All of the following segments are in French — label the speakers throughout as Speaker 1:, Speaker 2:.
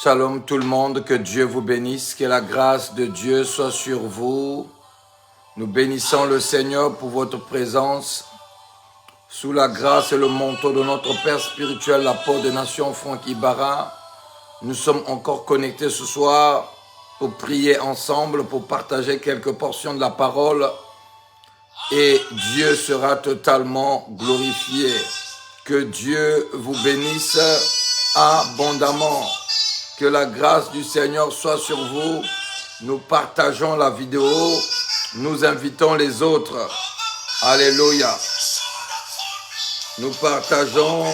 Speaker 1: Shalom tout le monde, que Dieu vous bénisse, que la grâce de Dieu soit sur vous. Nous bénissons le Seigneur pour votre présence. Sous la grâce et le manteau de notre Père spirituel, l'apôtre des nations, Franck Ibarra, nous sommes encore connectés ce soir pour prier ensemble, pour partager quelques portions de la parole. Et Dieu sera totalement glorifié. Que Dieu vous bénisse abondamment. Que la grâce du Seigneur soit sur vous. Nous partageons la vidéo. Nous invitons les autres. Alléluia. Nous partageons.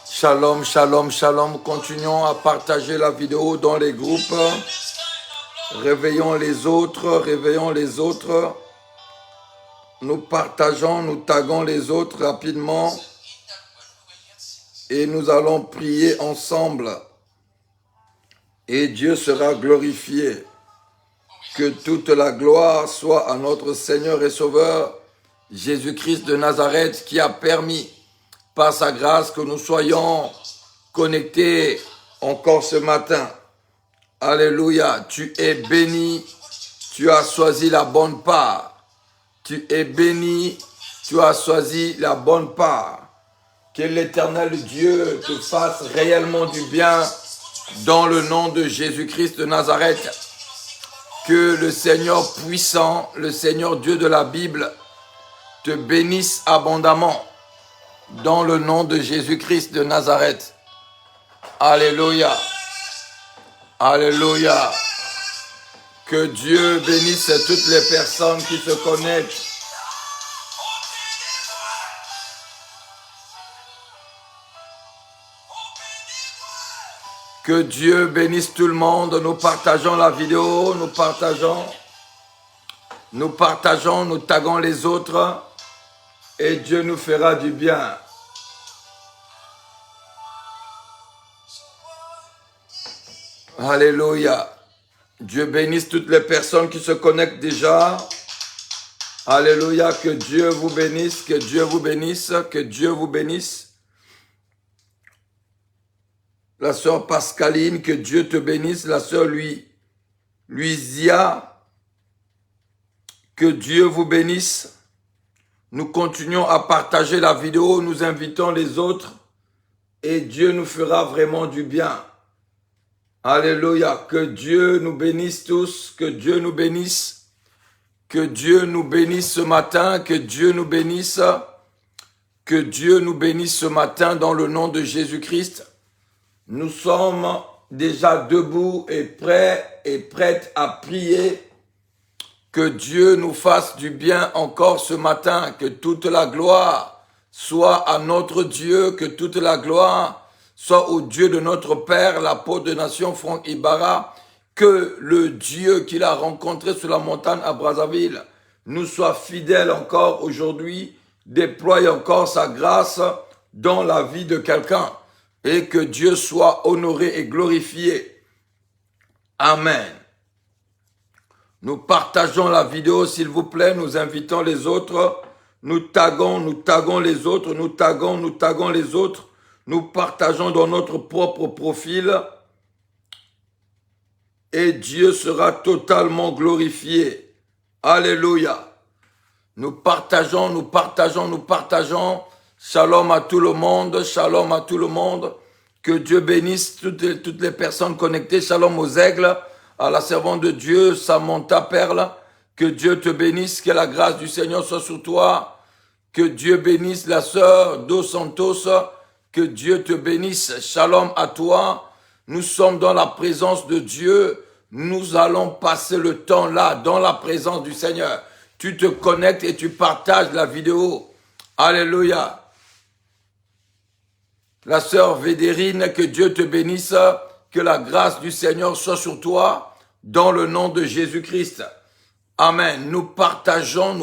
Speaker 1: Shalom, shalom, shalom. Continuons à partager la vidéo dans les groupes. Réveillons les autres, réveillons les autres. Nous partageons, nous taguons les autres rapidement. Et nous allons prier ensemble. Et Dieu sera glorifié. Que toute la gloire soit à notre Seigneur et Sauveur, Jésus-Christ de Nazareth, qui a permis, par sa grâce, que nous soyons connectés encore ce matin. Alléluia, tu es béni, tu as choisi la bonne part. Tu es béni, tu as choisi la bonne part. Que l'Éternel Dieu te fasse réellement du bien dans le nom de Jésus-Christ de Nazareth. Que le Seigneur puissant, le Seigneur Dieu de la Bible, te bénisse abondamment dans le nom de Jésus-Christ de Nazareth. Alléluia. Alléluia. Que Dieu bénisse toutes les personnes qui se connectent. Que Dieu bénisse tout le monde. Nous partageons la vidéo, nous partageons, nous taguons les autres et Dieu nous fera du bien. Alléluia. Dieu bénisse toutes les personnes qui se connectent déjà. Alléluia. Que Dieu vous bénisse, que Dieu vous bénisse, que Dieu vous bénisse. La sœur Pascaline, que Dieu te bénisse. La sœur Luisia, que Dieu vous bénisse. Nous continuons à partager la vidéo, nous invitons les autres et Dieu nous fera vraiment du bien. Alléluia, que Dieu nous bénisse tous, que Dieu nous bénisse, que Dieu nous bénisse ce matin, que Dieu nous bénisse, que Dieu nous bénisse ce matin dans le nom de Jésus-Christ. Nous sommes déjà debout et prêts et prêtes à prier. Que Dieu nous fasse du bien encore ce matin, que toute la gloire soit à notre Dieu, que toute la gloire soit au Dieu de notre Père, l'apôtre de nation Franck Ibarra, que le Dieu qu'il a rencontré sur la montagne à Brazzaville nous soit fidèle encore aujourd'hui, déploie encore sa grâce dans la vie de quelqu'un et que Dieu soit honoré et glorifié. Amen. Nous partageons la vidéo, s'il vous plaît, nous invitons les autres, nous taguons les autres, nous taguons les autres, nous partageons dans notre propre profil et Dieu sera totalement glorifié. Alléluia. Nous partageons. Shalom à tout le monde, shalom à tout le monde. Que Dieu bénisse toutes les personnes connectées. Shalom aux aigles, à la servante de Dieu, Samantha Perle. Que Dieu te bénisse, que la grâce du Seigneur soit sur toi. Que Dieu bénisse la sœur Dos Santos. Que Dieu te bénisse. Shalom à toi. Nous sommes dans la présence de Dieu. Nous allons passer le temps là, dans la présence du Seigneur. Tu te connectes et tu partages la vidéo. Alléluia. La sœur Védérine, que Dieu te bénisse, que la grâce du Seigneur soit sur toi, dans le nom de Jésus-Christ. Amen. Nous partageons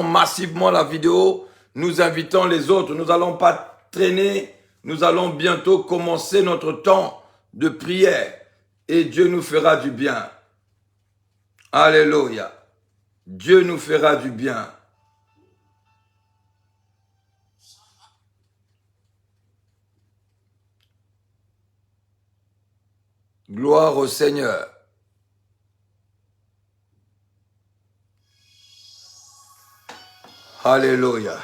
Speaker 1: massivement la vidéo. Nous invitons les autres. Nous n'allons pas traîner. Nous allons bientôt commencer notre temps de prière. Et Dieu nous fera du bien. Alléluia. Dieu nous fera du bien. Gloire au Seigneur. Alléluia.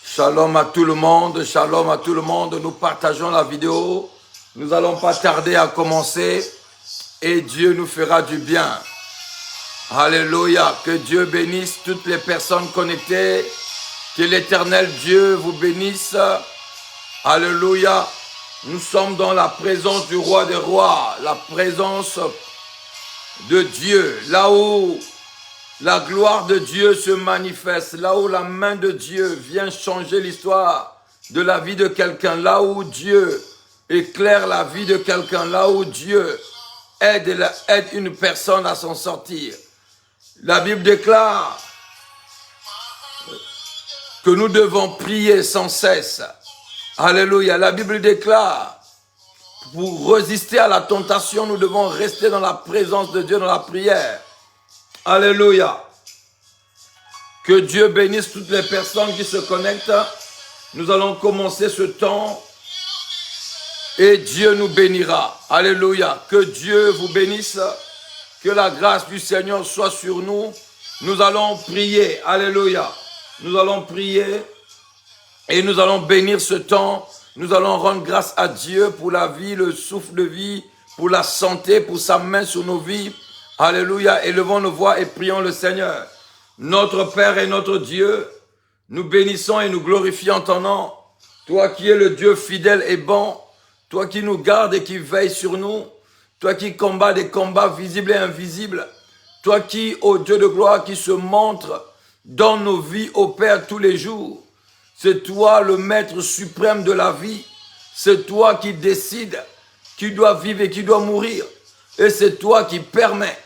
Speaker 1: Shalom à tout le monde, shalom à tout le monde. Nous partageons la vidéo. Nous n'allons pas tarder à commencer et Dieu nous fera du bien. Alléluia. Que Dieu bénisse toutes les personnes connectées. Que l'Éternel Dieu vous bénisse. Alléluia. Nous sommes dans la présence du roi des rois, la présence de Dieu, là où la gloire de Dieu se manifeste, là où la main de Dieu vient changer l'histoire de la vie de quelqu'un, là où Dieu éclaire la vie de quelqu'un, là où Dieu aide une personne à s'en sortir. La Bible déclare que nous devons prier sans cesse. Alléluia. La Bible déclare, pour résister à la tentation, nous devons rester dans la présence de Dieu, dans la prière. Alléluia. Que Dieu bénisse toutes les personnes qui se connectent. Nous allons commencer ce temps et Dieu nous bénira. Alléluia. Que Dieu vous bénisse. Que la grâce du Seigneur soit sur nous. Nous allons prier. Alléluia. Nous allons prier et nous allons bénir ce temps. Nous allons rendre grâce à Dieu pour la vie, le souffle de vie, pour la santé, pour sa main sur nos vies. Alléluia. Élevons nos voix et prions le Seigneur. Notre Père et notre Dieu, nous bénissons et nous glorifions ton nom. Toi qui es le Dieu fidèle et bon, toi qui nous gardes et qui veille sur nous, toi qui combats des combats visibles et invisibles, toi qui, ô Dieu de gloire, qui se montre dans nos vies, ô Père, tous les jours. C'est toi le maître suprême de la vie. C'est toi qui décides qui doit vivre et qui doit mourir. Et c'est toi qui permets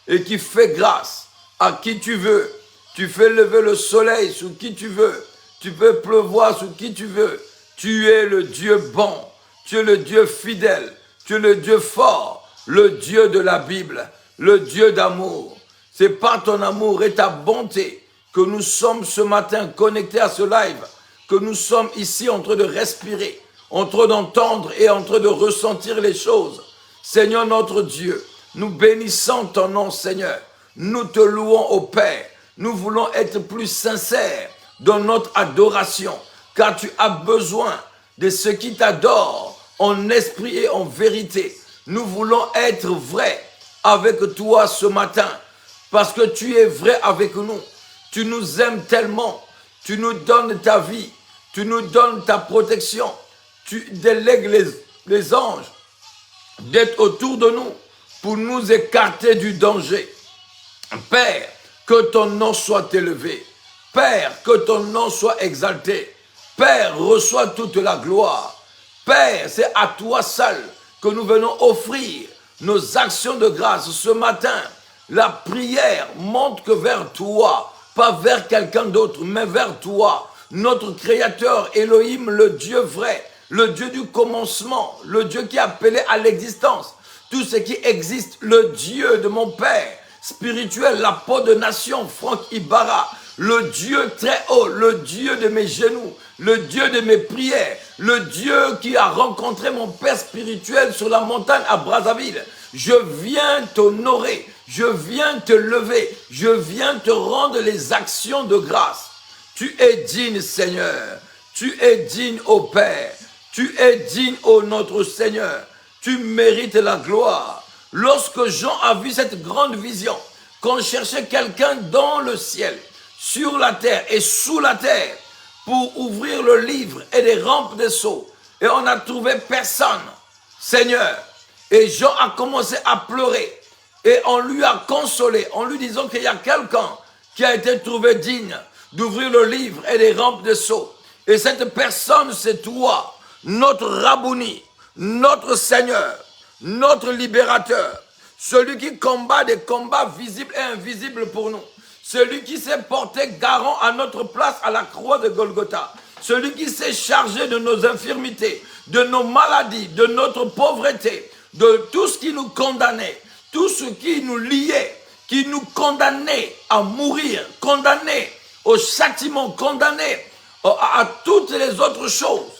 Speaker 1: et qui fais grâce à qui tu veux. Tu fais lever le soleil sur qui tu veux. Tu peux pleuvoir sur qui tu veux. Tu es le Dieu bon. Tu es le Dieu fidèle. Tu es le Dieu fort. Le Dieu de la Bible. Le Dieu d'amour. C'est par ton amour et ta bonté que nous sommes ce matin connectés à ce live. Que nous sommes ici en train de respirer. En train d'entendre et en train de ressentir les choses. Seigneur notre Dieu, nous bénissons ton nom, Seigneur. Nous te louons au Père. Nous voulons être plus sincères dans notre adoration, car tu as besoin de ceux qui t'adorent en esprit et en vérité. Nous voulons être vrais avec toi ce matin, parce que tu es vrai avec nous. Tu nous aimes tellement. Tu nous donnes ta vie. Tu nous donnes ta protection. Tu délègues les anges d'être autour de nous pour nous écarter du danger. Père, que ton nom soit élevé. Père, que ton nom soit exalté. Père, reçois toute la gloire. Père, c'est à toi seul que nous venons offrir nos actions de grâce ce matin. La prière monte que vers toi, pas vers quelqu'un d'autre, mais vers toi, notre Créateur, Elohim, le Dieu vrai, le Dieu du commencement, le Dieu qui a appelé à l'existence tout ce qui existe, le Dieu de mon Père spirituel, la peau de nation, Franck Ibarra, le Dieu très haut, le Dieu de mes genoux, le Dieu de mes prières, le Dieu qui a rencontré mon Père spirituel sur la montagne à Brazzaville. Je viens t'honorer, je viens te lever, je viens te rendre les actions de grâce. Tu es digne, Seigneur, tu es digne, ô Père, tu es digne, ô notre Seigneur, tu mérites la gloire. Lorsque Jean a vu cette grande vision, qu'on cherchait quelqu'un dans le ciel, sur la terre et sous la terre, pour ouvrir le livre et les rampes des sceaux, et on n'a trouvé personne, Seigneur. Et Jean a commencé à pleurer, et on lui a consolé, en lui disant qu'il y a quelqu'un qui a été trouvé digne d'ouvrir le livre et les rampes des sceaux. Et cette personne, c'est toi, notre Rabouni, notre Seigneur, notre libérateur, celui qui combat des combats visibles et invisibles pour nous, celui qui s'est porté garant à notre place à la croix de Golgotha, celui qui s'est chargé de nos infirmités, de nos maladies, de notre pauvreté, de tout ce qui nous condamnait, tout ce qui nous liait, qui nous condamnait à mourir, condamnait au châtiment, condamné à toutes les autres choses.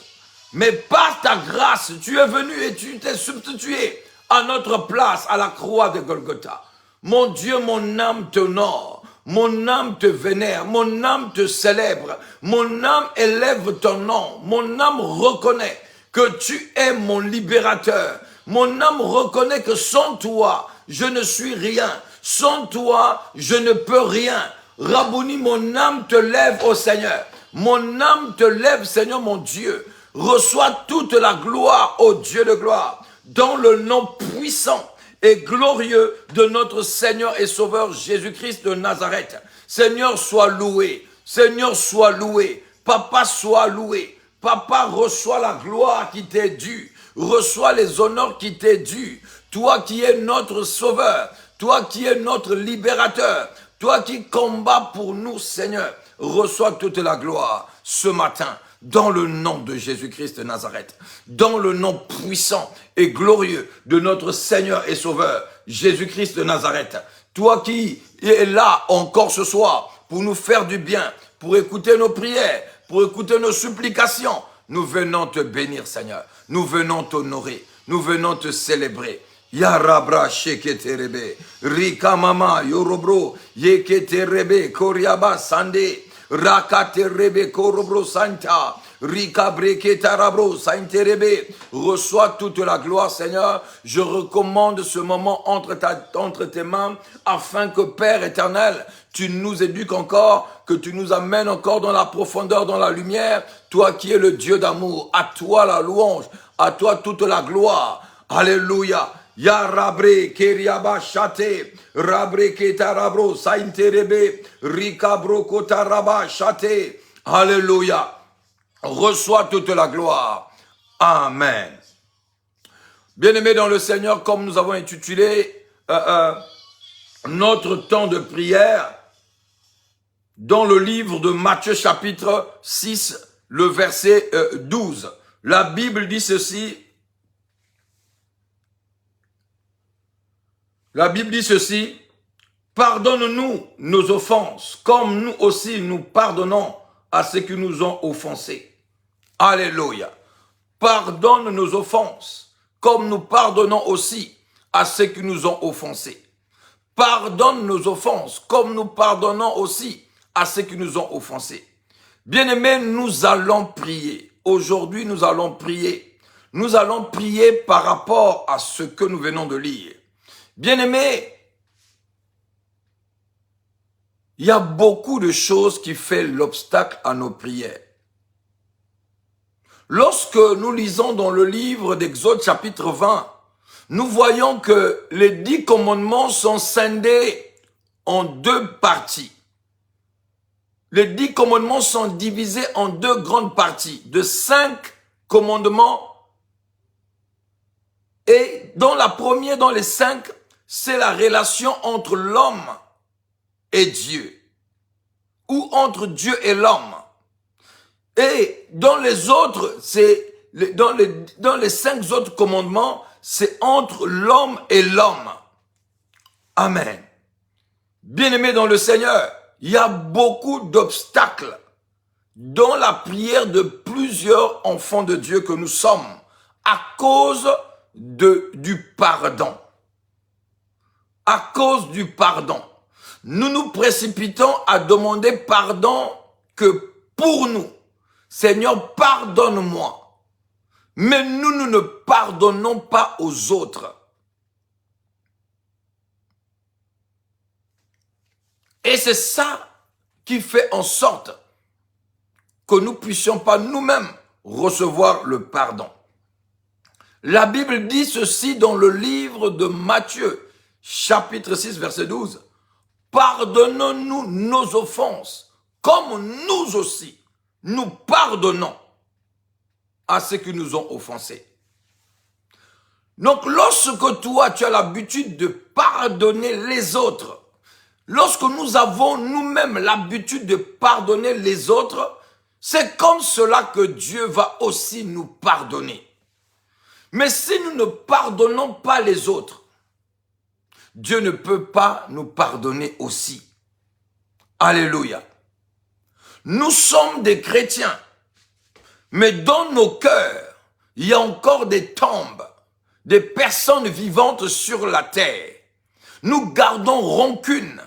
Speaker 1: Mais par ta grâce, tu es venu et tu t'es substitué à notre place à la croix de Golgotha. Mon Dieu, mon âme t'honore, mon âme te vénère, mon âme te célèbre, mon âme élève ton nom, mon âme reconnaît que tu es mon libérateur, mon âme reconnaît que sans toi, je ne suis rien, sans toi, je ne peux rien. Rabouni, mon âme te lève au Seigneur, mon âme te lève, Seigneur mon Dieu. Reçois toute la gloire, ô Dieu de gloire, dans le nom puissant et glorieux de notre Seigneur et Sauveur Jésus-Christ de Nazareth. Seigneur, sois loué. Seigneur, sois loué. Papa, sois loué. Papa, reçois la gloire qui t'est due. Reçois les honneurs qui t'est due. Toi qui es notre Sauveur. Toi qui es notre libérateur. Toi qui combats pour nous, Seigneur. Reçois toute la gloire ce matin. Dans le nom de Jésus-Christ de Nazareth, dans le nom puissant et glorieux de notre Seigneur et Sauveur, Jésus-Christ de Nazareth, toi qui es là encore ce soir pour nous faire du bien, pour écouter nos prières, pour écouter nos supplications, nous venons te bénir, Seigneur, nous venons t'honorer, nous venons te célébrer. Yarabra sheketerebe, Rika mama yorobro, yeketerebe, Koriaba sande, Rakaterebe korobro santa, Rikabreke tarabro sainterebe. Reçois toute la gloire, Seigneur. Je recommande ce moment entre tes mains, afin que, Père éternel, tu nous éduques encore, que tu nous amènes encore dans la profondeur, dans la lumière. Toi qui es le Dieu d'amour, à toi la louange, à toi toute la gloire. Alléluia. Ya rabre keriaba chate, rabre ketarabro sainterebe, rikabro kotaraba chate. Alléluia. Reçois toute la gloire. Amen. Bien-aimés dans le Seigneur, comme nous avons intitulé notre temps de prière dans le livre de Matthieu chapitre 6, le verset 12. La Bible dit ceci. La Bible dit ceci, pardonne-nous nos offenses, comme nous aussi nous pardonnons à ceux qui nous ont offensés. Alléluia. Pardonne nos offenses, comme nous pardonnons aussi à ceux qui nous ont offensés. Pardonne nos offenses, comme nous pardonnons aussi à ceux qui nous ont offensés. Bien-aimés, nous allons prier. Aujourd'hui, nous allons prier. Nous allons prier par rapport à ce que nous venons de lire. Bien-aimés, il y a beaucoup de choses qui font l'obstacle à nos prières. Lorsque nous lisons dans le livre d'Exode chapitre 20, nous voyons que les 10 commandements sont scindés en 2 parties. Les 10 commandements sont divisés en 2 grandes parties, de 5 commandements. Et dans la première, dans les 5, c'est la relation entre l'homme et Dieu, ou entre Dieu et l'homme. Et dans les autres, dans les 5 autres commandements, c'est entre l'homme et l'homme. Amen. Bien-aimés dans le Seigneur, il y a beaucoup d'obstacles dans la prière de plusieurs enfants de Dieu que nous sommes à cause du pardon. À cause du pardon. Nous nous précipitons à demander pardon que pour nous. Seigneur, pardonne-moi. Mais nous ne pardonnons pas aux autres. Et c'est ça qui fait en sorte que nous puissions pas nous-mêmes recevoir le pardon. La Bible dit ceci dans le livre de Matthieu, chapitre 6, verset 12. Pardonnons-nous nos offenses, comme nous aussi, nous pardonnons à ceux qui nous ont offensés. Donc, lorsque toi, tu as l'habitude de pardonner les autres, lorsque nous avons nous-mêmes l'habitude de pardonner les autres, c'est comme cela que Dieu va aussi nous pardonner. Mais si nous ne pardonnons pas les autres, Dieu ne peut pas nous pardonner aussi. Alléluia. Nous sommes des chrétiens, mais dans nos cœurs, il y a encore des tombes, des personnes vivantes sur la terre. Nous gardons rancune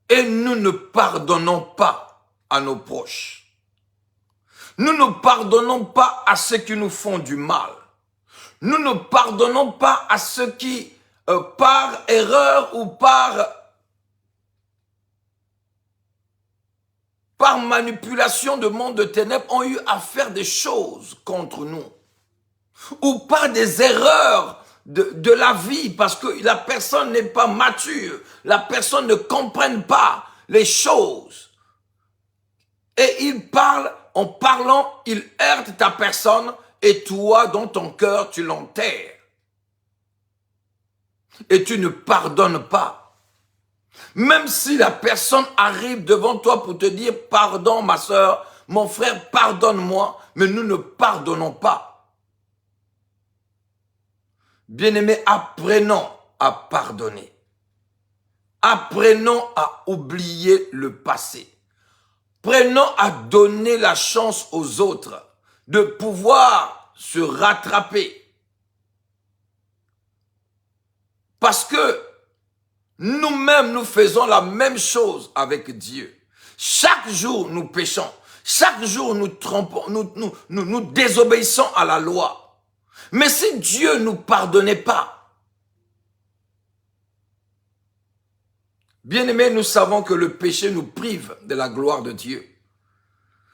Speaker 1: et nous ne pardonnons pas à nos proches. Nous ne pardonnons pas à ceux qui nous font du mal. Nous ne pardonnons pas à ceux qui, par erreur ou par manipulation de monde de ténèbres, ont eu à faire des choses contre nous. Ou par des erreurs de la vie, parce que la personne n'est pas mature, la personne ne comprenne pas les choses. Et il parle, en parlant, il heurte ta personne, et toi, dans ton cœur, tu l'enterres. Et tu ne pardonnes pas. Même si la personne arrive devant toi pour te dire « Pardon, ma sœur, mon frère, pardonne-moi », mais nous ne pardonnons pas. Bien-aimés, apprenons à pardonner. Apprenons à oublier le passé. Prenons à donner la chance aux autres de pouvoir se rattraper. Parce que nous-mêmes, nous faisons la même chose avec Dieu. Chaque jour, nous péchons. Chaque jour, nous trompons, nous désobéissons à la loi. Mais si Dieu ne nous pardonnait pas, bien-aimés, nous savons que le péché nous prive de la gloire de Dieu.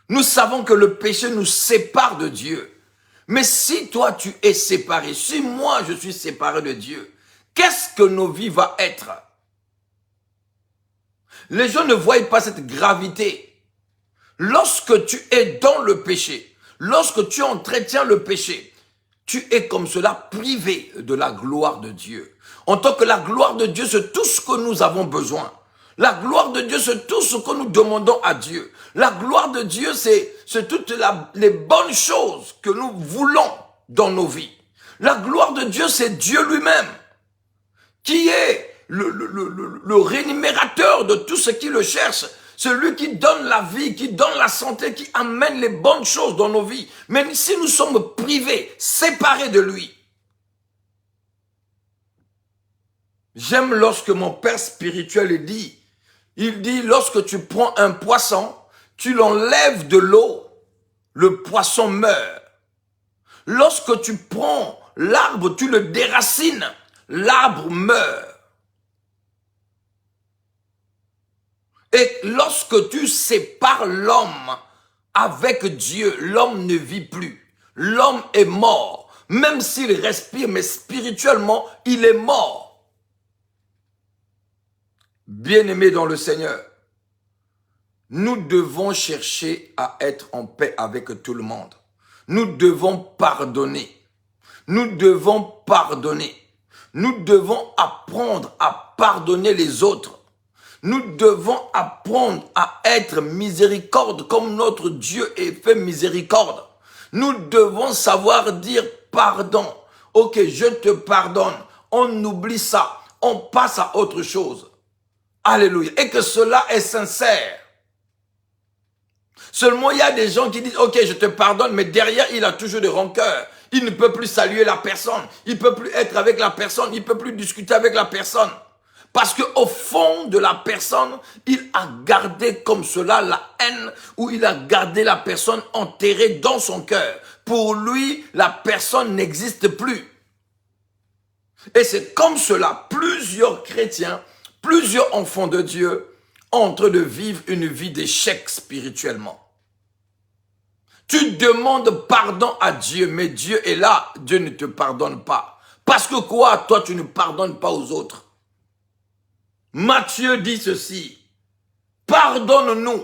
Speaker 1: Nous savons que le péché nous sépare de Dieu. Mais si toi tu es séparé, si moi je suis séparé de Dieu, qu'est-ce que nos vies vont être? Les gens ne voient pas cette gravité. Lorsque tu es dans le péché, lorsque tu entretiens le péché, tu es comme cela privé de la gloire de Dieu. En tant que la gloire de Dieu, c'est tout ce que nous avons besoin. La gloire de Dieu, c'est tout ce que nous demandons à Dieu. La gloire de Dieu, c'est toutes les bonnes choses que nous voulons dans nos vies. La gloire de Dieu, c'est Dieu lui-même, qui est le rémunérateur de tout ce qui le cherche. Celui qui donne la vie, qui donne la santé, qui amène les bonnes choses dans nos vies. Même si nous sommes privés, séparés de lui. J'aime lorsque mon père spirituel dit, lorsque tu prends un poisson, tu l'enlèves de l'eau, le poisson meurt. Lorsque tu prends l'arbre, tu le déracines, l'arbre meurt. Et lorsque tu sépares l'homme avec Dieu, l'homme ne vit plus. L'homme est mort. même s'il respire, mais spirituellement, il est mort. Bien-aimés dans le Seigneur, nous devons chercher à être en paix avec tout le monde. Nous devons pardonner. Nous devons pardonner. Nous devons apprendre à pardonner les autres. Nous devons apprendre à être miséricorde comme notre Dieu est fait miséricorde. Nous devons savoir dire pardon. Ok, je te pardonne. On oublie ça. On passe à autre chose. Alléluia. Et que cela est sincère. Seulement, il y a des gens qui disent, ok, je te pardonne, mais derrière, il a toujours des rancœurs. Il ne peut plus saluer la personne. Il ne peut plus être avec la personne. Il ne peut plus discuter avec la personne. Parce que au fond de la personne, il a gardé comme cela la haine, ou il a gardé la personne enterrée dans son cœur. Pour lui, la personne n'existe plus. Et c'est comme cela, plusieurs chrétiens, plusieurs enfants de Dieu, en train de vivre une vie d'échec spirituellement. Tu demandes pardon à Dieu, mais Dieu est là, Dieu ne te pardonne pas. Parce que quoi, toi tu ne pardonnes pas aux autres? Matthieu dit ceci, pardonne-nous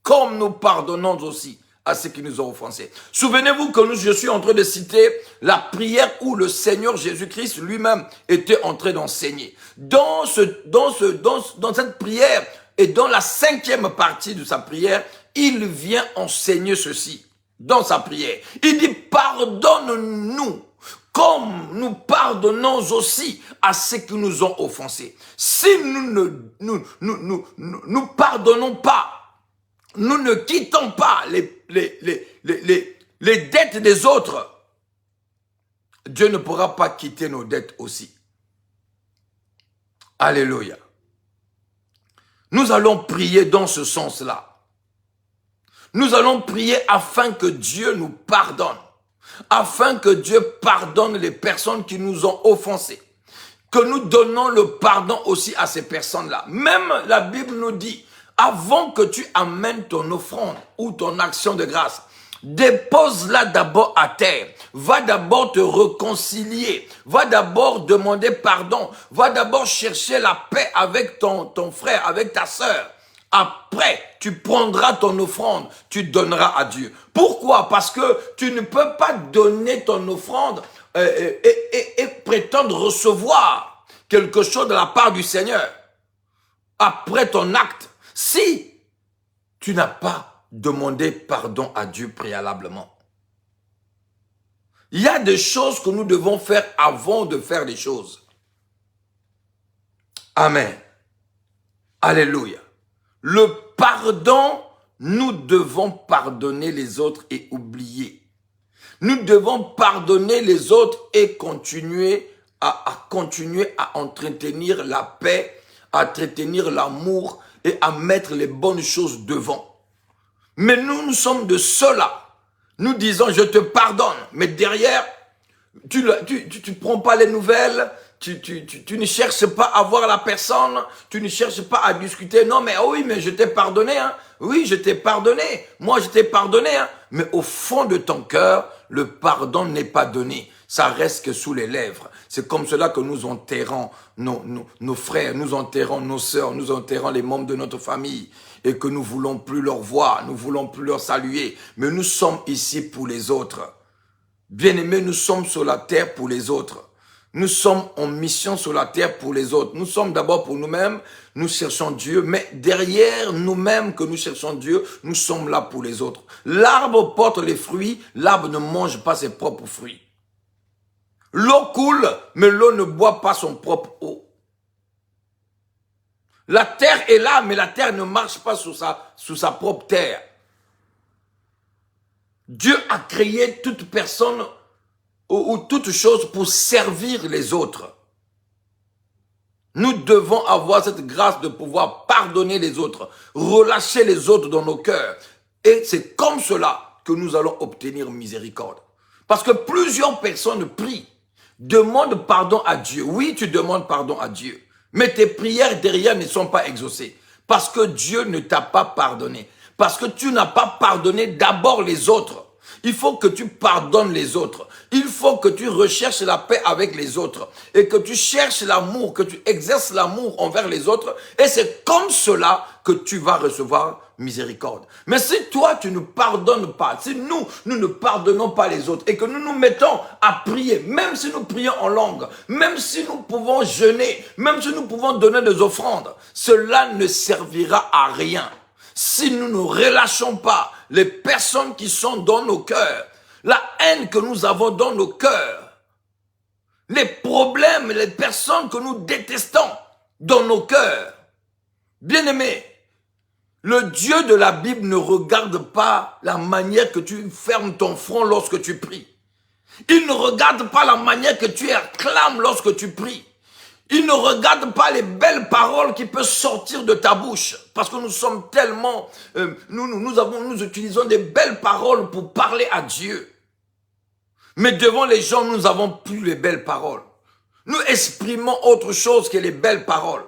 Speaker 1: comme nous pardonnons aussi à ceux qui nous ont offensés. Souvenez-vous que je suis en train de citer la prière où le Seigneur Jésus-Christ lui-même était en train d'enseigner. Dans cette prière et dans la 5e partie de sa prière, il vient enseigner ceci dans sa prière. Il dit, pardonne-nous comme nous pardonnons aussi à ceux qui nous ont offensés. Si nous pardonnons pas, nous ne quittons pas les dettes des autres, Dieu ne pourra pas quitter nos dettes aussi. Alléluia. Nous allons prier dans ce sens-là. Nous allons prier afin que Dieu nous pardonne. Afin que Dieu pardonne les personnes qui nous ont offensés. Que nous donnons le pardon aussi à ces personnes-là. Même la Bible nous dit, avant que tu amènes ton offrande ou ton action de grâce, dépose-la d'abord à terre. Va d'abord te réconcilier. Va d'abord demander pardon. Va d'abord chercher la paix avec ton frère, avec ta sœur. Après, tu prendras ton offrande, tu donneras à Dieu. Pourquoi? Parce que tu ne peux pas donner ton offrande et prétendre recevoir quelque chose de la part du Seigneur après ton acte si tu n'as pas demandé pardon à Dieu préalablement. Il y a des choses que nous devons faire avant de faire des choses. Amen. Alléluia. Le pardon, nous devons pardonner les autres et oublier. Nous devons pardonner les autres et continuer à entretenir la paix, à entretenir l'amour et à mettre les bonnes choses devant. Mais nous sommes de ceux-là. Nous disons, je te pardonne, mais derrière, tu prends pas les nouvelles, tu ne cherches pas à voir la personne, tu ne cherches pas à discuter. Non, mais oui, mais je t'ai pardonné, hein. Oui, je t'ai pardonné. Moi, je t'ai pardonné, hein. Mais au fond de ton cœur, le pardon n'est pas donné. Ça reste que sous les lèvres. C'est comme cela que nous enterrons nos frères, nous enterrons nos sœurs, nous enterrons les membres de notre famille et que nous voulons plus leur voir, nous voulons plus leur saluer. Mais nous sommes ici pour les autres. Bien-aimés, nous sommes sur la terre pour les autres. Nous sommes en mission sur la terre pour les autres. Nous sommes d'abord pour nous-mêmes, nous cherchons Dieu, mais derrière nous-mêmes que nous cherchons Dieu, nous sommes là pour les autres. L'arbre porte les fruits, l'arbre ne mange pas ses propres fruits. L'eau coule, mais l'eau ne boit pas son propre eau. La terre est là, mais la terre ne marche pas sous sa propre terre. Dieu a créé toute personne ou toute chose pour servir les autres. Nous devons avoir cette grâce de pouvoir pardonner les autres, relâcher les autres dans nos cœurs. Et c'est comme cela que nous allons obtenir miséricorde. Parce que plusieurs personnes prient, demandent pardon à Dieu. Oui, tu demandes pardon à Dieu, mais tes prières derrière ne sont pas exaucées. Parce que Dieu ne t'a pas pardonné. Parce que tu n'as pas pardonné d'abord les autres. Il faut que tu pardonnes les autres. Il faut que tu recherches la paix avec les autres et que tu cherches l'amour, que tu exerces l'amour envers les autres. Et c'est comme cela que tu vas recevoir miséricorde. Mais si toi, tu ne pardonnes pas, si nous ne pardonnons pas les autres et que nous nous mettons à prier, même si nous prions en langue, même si nous pouvons jeûner, même si nous pouvons donner des offrandes, cela ne servira à rien. Si nous ne relâchons pas les personnes qui sont dans nos cœurs, la haine que nous avons dans nos cœurs, les problèmes, les personnes que nous détestons dans nos cœurs, bien-aimés, le Dieu de la Bible ne regarde pas la manière que tu fermes ton front lorsque tu pries. Il ne regarde pas la manière que tu acclames lorsque tu pries. Il ne regarde pas les belles paroles qui peuvent sortir de ta bouche. Parce que nous sommes tellement... nous utilisons des belles paroles pour parler à Dieu. Mais devant les gens, nous n'avons plus les belles paroles. Nous exprimons autre chose que les belles paroles.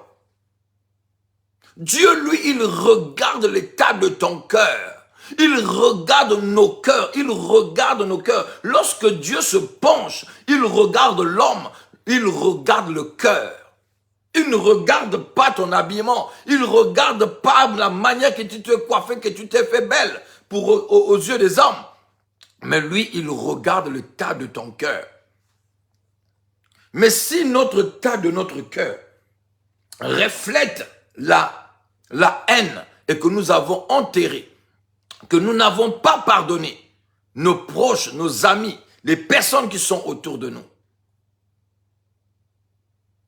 Speaker 1: Dieu, lui, il regarde l'état de ton cœur. Il regarde nos cœurs. Il regarde nos cœurs. Lorsque Dieu se penche, il regarde l'homme. Il regarde le cœur. Il ne regarde pas ton habillement. Il ne regarde pas la manière que tu t'es coiffé, que tu t'es fait belle aux yeux des hommes. Mais lui, il regarde l'état de ton cœur. Mais si notre état de notre cœur reflète la haine et que nous avons enterré, que nous n'avons pas pardonné nos proches, nos amis, les personnes qui sont autour de nous,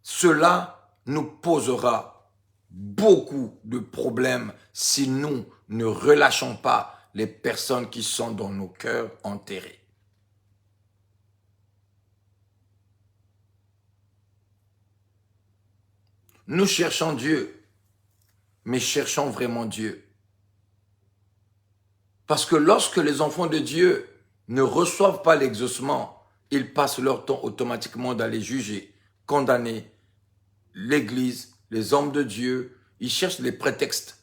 Speaker 1: cela nous posera beaucoup de problèmes si nous ne relâchons pas les personnes qui sont dans nos cœurs enterrés. Nous cherchons Dieu, mais cherchons vraiment Dieu. Parce que lorsque les enfants de Dieu ne reçoivent pas l'exaucement, ils passent leur temps automatiquement d'aller juger, condamner l'Église, les hommes de Dieu. Ils cherchent les prétextes.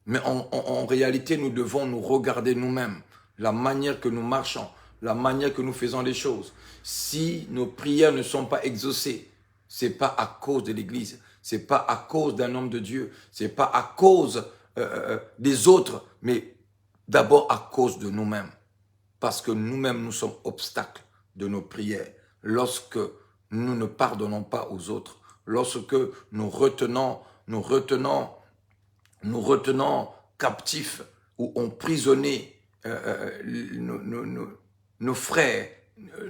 Speaker 1: Mais en réalité, nous devons nous regarder nous-mêmes, la manière que nous marchons, la manière que nous faisons les choses. Si nos prières ne sont pas exaucées, c'est pas à cause de l'Église, c'est pas à cause d'un homme de Dieu, c'est pas à cause des autres, mais d'abord à cause de nous-mêmes. Parce que nous-mêmes, nous sommes obstacles de nos prières. Lorsque nous ne pardonnons pas aux autres, lorsque nous retenons captifs ou emprisonnés nos frères,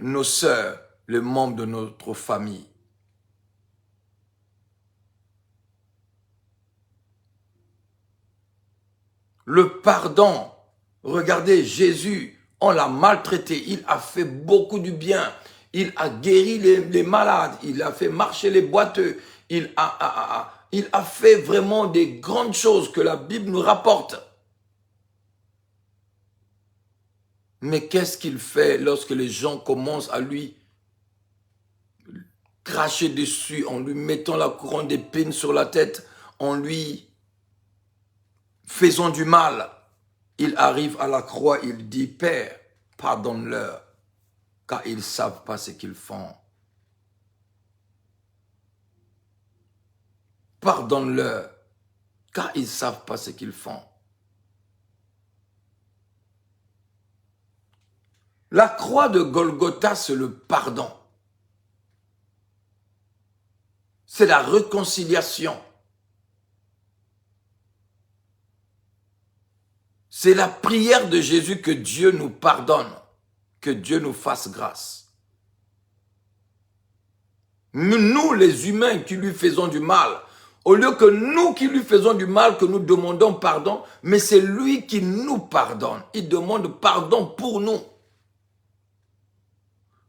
Speaker 1: nos sœurs, les membres de notre famille. Le pardon, regardez, Jésus, on l'a maltraité, il a fait beaucoup du bien, il a guéri les malades, il a fait marcher les boiteux, il a fait vraiment des grandes choses que la Bible nous rapporte. Mais qu'est-ce qu'il fait lorsque les gens commencent à lui cracher dessus, en lui mettant la couronne d'épines sur la tête, en lui faisant du mal? Il arrive à la croix, il dit, Père, pardonne-leur, car ils ne savent pas ce qu'ils font. Pardonne-leur, car ils ne savent pas ce qu'ils font. La croix de Golgotha, c'est le pardon. C'est la réconciliation. C'est la prière de Jésus que Dieu nous pardonne, que Dieu nous fasse grâce. Nous, les humains qui lui faisons du mal, au lieu que nous qui lui faisons du mal, que nous demandons pardon, mais c'est lui qui nous pardonne. Il demande pardon pour nous.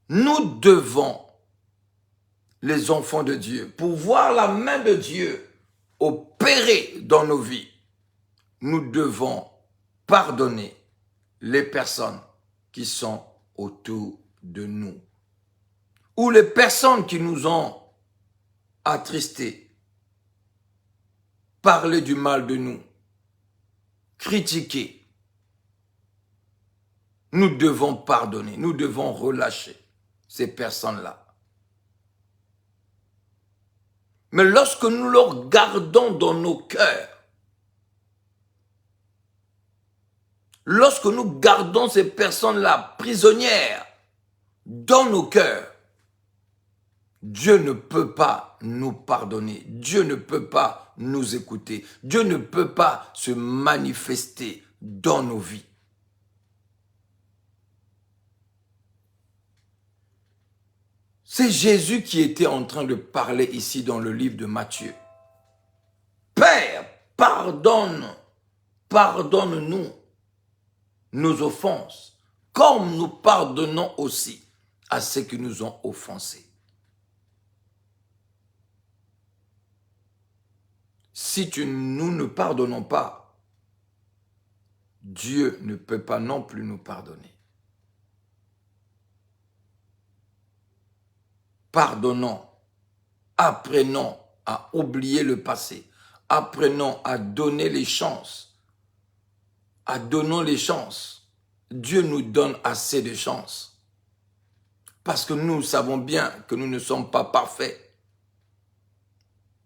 Speaker 1: Nous devons, les enfants de Dieu, pour voir la main de Dieu opérer dans nos vies, nous devons pardonner les personnes qui sont autour de nous. Ou les personnes qui nous ont attristés, parlé du mal de nous, critiqué. Nous devons pardonner, nous devons relâcher ces personnes-là. Mais lorsque nous leur gardons dans nos cœurs, lorsque nous gardons ces personnes-là prisonnières dans nos cœurs, Dieu ne peut pas nous pardonner. Dieu ne peut pas nous écouter. Dieu ne peut pas se manifester dans nos vies. C'est Jésus qui était en train de parler ici dans le livre de Matthieu. Père, pardonne-nous nos offenses, comme nous pardonnons aussi à ceux qui nous ont offensés. Si nous ne pardonnons pas, Dieu ne peut pas non plus nous pardonner. Pardonnons, apprenons à oublier le passé, apprenons à donner les chances, donnons les chances. Dieu nous donne assez de chances, parce que nous savons bien que nous ne sommes pas parfaits.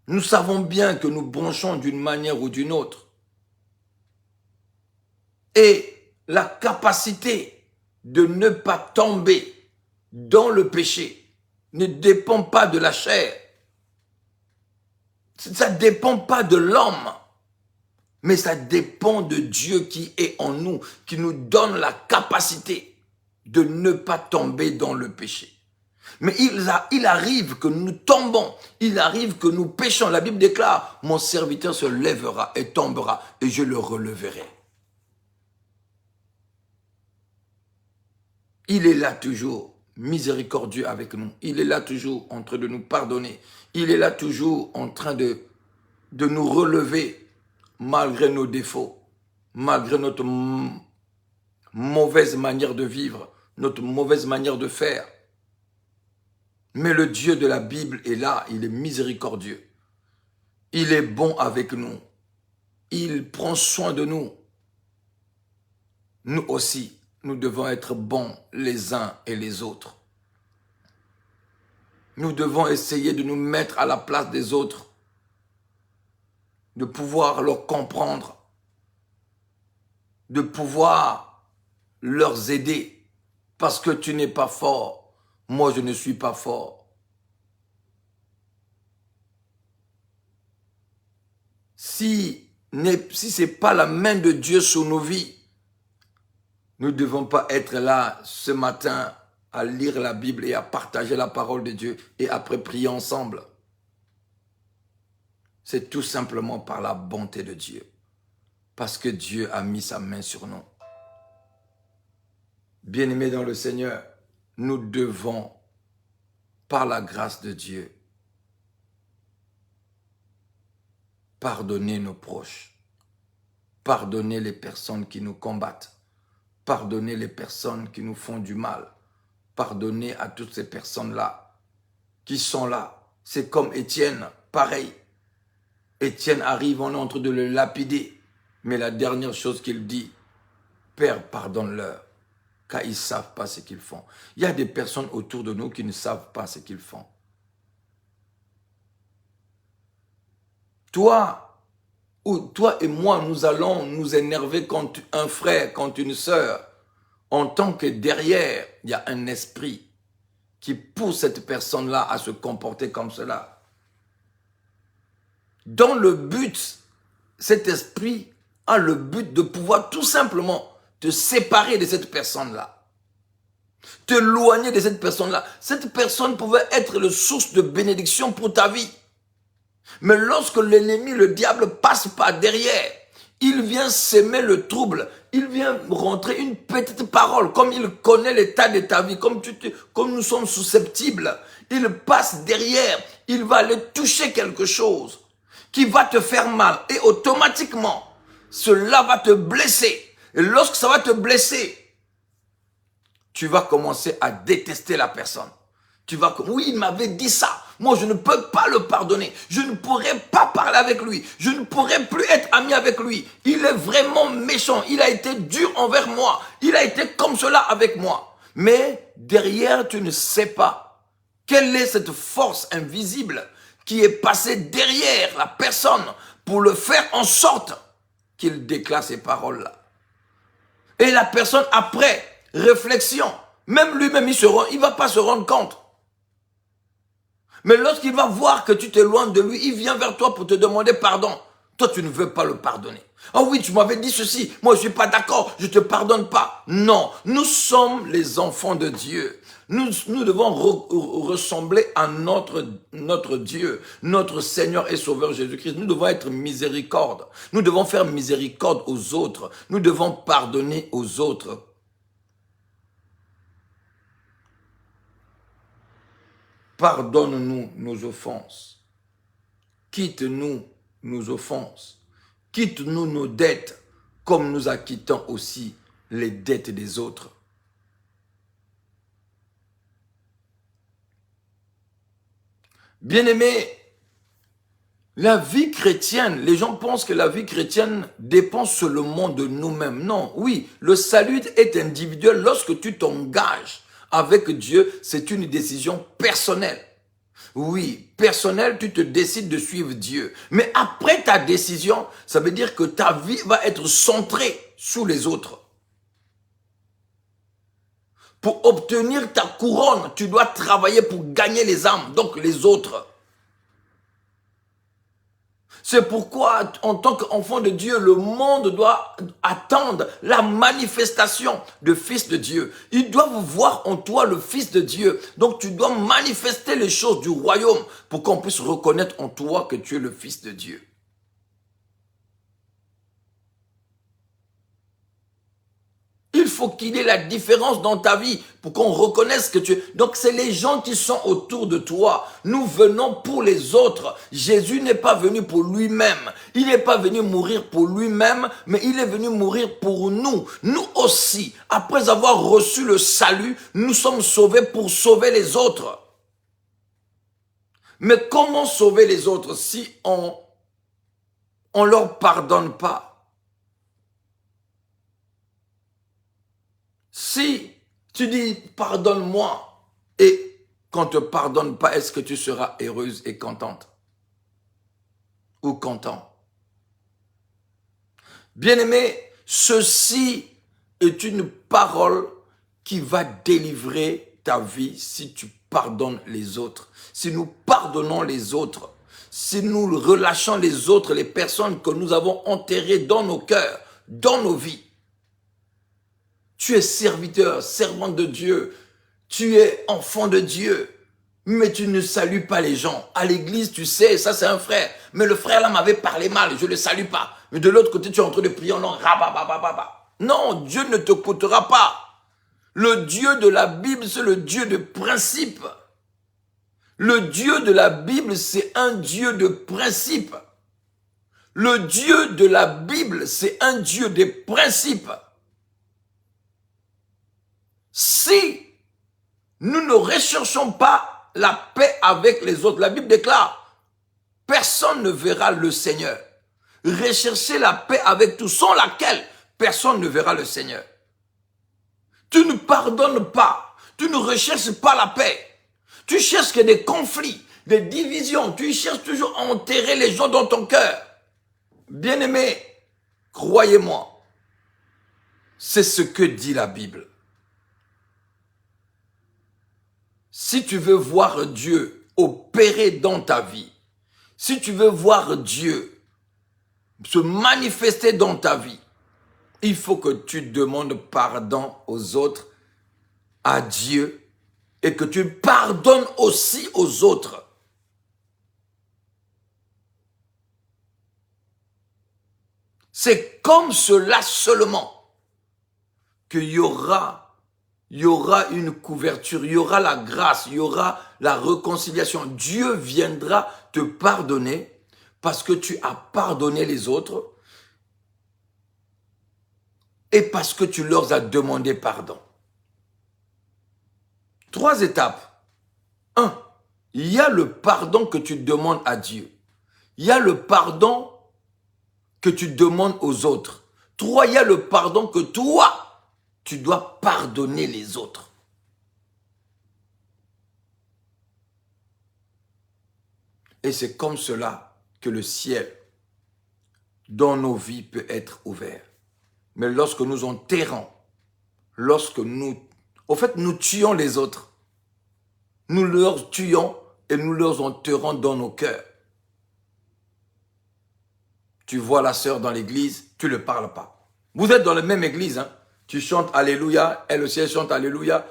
Speaker 1: Nous savons bien que nous bronchons d'une manière ou d'une autre. Et la capacité de ne pas tomber dans le péché ne dépend pas de la chair. Ça ne dépend pas de l'homme, mais ça dépend de Dieu qui est en nous, qui nous donne la capacité de ne pas tomber dans le péché. Mais il arrive que nous tombons, il arrive que nous péchons. La Bible déclare, mon serviteur se lèvera et tombera et je le releverai. Il est là toujours, miséricordieux avec nous. Il est là toujours en train de nous pardonner. Il est là toujours en train de nous relever malgré nos défauts, malgré notre mauvaise manière de vivre, notre mauvaise manière de faire. Mais le Dieu de la Bible est là, il est miséricordieux. Il est bon avec nous. Il prend soin de nous. Nous aussi, nous devons être bons les uns et les autres. Nous devons essayer de nous mettre à la place des autres, de pouvoir leur comprendre, de pouvoir leur aider. Parce que tu n'es pas fort, moi je ne suis pas fort. Si ce n'est pas la main de Dieu sur nos vies, nous ne devons pas être là ce matin à lire la Bible et à partager la parole de Dieu et après prier ensemble. C'est tout simplement par la bonté de Dieu. Parce que Dieu a mis sa main sur nous. Bien-aimés dans le Seigneur, nous devons, par la grâce de Dieu, pardonner nos proches, pardonner les personnes qui nous combattent, pardonner les personnes qui nous font du mal, pardonner à toutes ces personnes-là qui sont là. C'est comme Étienne, pareil. Étienne arrive, on est en train de le lapider, mais la dernière chose qu'il dit, Père, pardonne-leur, car ils ne savent pas ce qu'ils font. Il y a des personnes autour de nous qui ne savent pas ce qu'ils font. Toi et moi, nous allons nous énerver contre un frère, contre une sœur, en tant que derrière, il y a un esprit qui pousse cette personne-là à se comporter comme cela. Dans le but, cet esprit a le but de pouvoir tout simplement te séparer de cette personne-là, t'éloigner de cette personne-là. Cette personne pouvait être la source de bénédiction pour ta vie. Mais lorsque l'ennemi, le diable, passe par derrière, il vient s'aimer le trouble, il vient rentrer une petite parole, comme il connaît l'état de ta vie, comme nous sommes susceptibles, il passe derrière, il va aller toucher quelque chose qui va te faire mal et automatiquement, cela va te blesser. Et lorsque ça va te blesser, tu vas commencer à détester la personne. Tu vas comme, oui, il m'avait dit ça. Moi, je ne peux pas le pardonner. Je ne pourrais pas parler avec lui. Je ne pourrais plus être ami avec lui. Il est vraiment méchant. Il a été dur envers moi. Il a été comme cela avec moi. Mais derrière, tu ne sais pas quelle est cette force invisible qui est passée derrière la personne pour le faire en sorte qu'il déclare ces paroles-là. Et la personne, après réflexion, même lui-même, il ne va pas se rendre compte. Mais lorsqu'il va voir que tu t'éloignes de lui, il vient vers toi pour te demander pardon. Toi, tu ne veux pas le pardonner. Ah oui, tu m'avais dit ceci. Moi, je suis pas d'accord. Je te pardonne pas. Non, nous sommes les enfants de Dieu. Nous devons ressembler à notre Dieu, notre Seigneur et Sauveur Jésus-Christ. Nous devons être miséricorde. Nous devons faire miséricorde aux autres. Nous devons pardonner aux autres. Pardonne-nous nos offenses. Quitte-nous nos offenses. Quitte-nous nos dettes, comme nous acquittons aussi les dettes des autres. Bien-aimés, la vie chrétienne, les gens pensent que la vie chrétienne dépend seulement de nous-mêmes. Non, oui, le salut est individuel. Lorsque tu t'engages avec Dieu, c'est une décision personnelle. Oui, personnelle, tu te décides de suivre Dieu. Mais après ta décision, ça veut dire que ta vie va être centrée sur les autres. Pour obtenir ta couronne, tu dois travailler pour gagner les âmes, donc les autres. C'est pourquoi, en tant qu'enfant de Dieu, le monde doit attendre la manifestation du Fils de Dieu. Ils doivent voir en toi le Fils de Dieu. Donc, tu dois manifester les choses du royaume pour qu'on puisse reconnaître en toi que tu es le Fils de Dieu. Il faut qu'il y ait la différence dans ta vie pour qu'on reconnaisse que tu es. Donc c'est les gens qui sont autour de toi. Nous venons pour les autres. Jésus n'est pas venu pour lui-même. Il n'est pas venu mourir pour lui-même, mais il est venu mourir pour nous. Nous aussi, après avoir reçu le salut, nous sommes sauvés pour sauver les autres. Mais comment sauver les autres si on leur pardonne pas? Si tu dis pardonne-moi et qu'on ne te pardonne pas, est-ce que tu seras heureuse et contente? Ou content? Bien-aimé, ceci est une parole qui va délivrer ta vie si tu pardonnes les autres. Si nous pardonnons les autres, si nous relâchons les autres, les personnes que nous avons enterrées dans nos cœurs, dans nos vies. Tu es serviteur, servante de Dieu. Tu es enfant de Dieu. Mais tu ne salues pas les gens. À l'église, tu sais, ça c'est un frère. Mais le frère là m'avait parlé mal, je ne le salue pas. Mais de l'autre côté, tu es en train de prier en nom. Non, Dieu ne te coûtera pas. Le Dieu de la Bible, c'est le Dieu de principe. Le Dieu de la Bible, c'est un Dieu de principe. Le Dieu de la Bible, c'est un Dieu des principes. Si nous ne recherchons pas la paix avec les autres, la Bible déclare, personne ne verra le Seigneur. Recherchez la paix avec tous, sans laquelle personne ne verra le Seigneur. Tu ne pardonnes pas, tu ne recherches pas la paix. Tu cherches que des conflits, des divisions, tu cherches toujours à enterrer les gens dans ton cœur. Bien-aimé, croyez-moi, c'est ce que dit la Bible. Si tu veux voir Dieu opérer dans ta vie, si tu veux voir Dieu se manifester dans ta vie, il faut que tu demandes pardon aux autres, à Dieu, et que tu pardonnes aussi aux autres. C'est comme cela seulement qu'il y aura une couverture, il y aura la grâce, il y aura la réconciliation. Dieu viendra te pardonner parce que tu as pardonné les autres et parce que tu leur as demandé pardon. 3 étapes. Il y a le pardon que tu demandes à Dieu. Il y a le pardon que tu demandes aux autres. 3, il y a le pardon que toi, tu dois pardonner les autres. Et c'est comme cela que le ciel, dans nos vies, peut être ouvert. Mais lorsque nous enterrons, lorsque nous tuons les autres, nous leur tuons et nous leur enterrons dans nos cœurs. Tu vois la sœur dans l'église, tu ne le parles pas. Vous êtes dans la même église, hein? Tu chantes Alléluia, elle aussi elle chante Alléluia.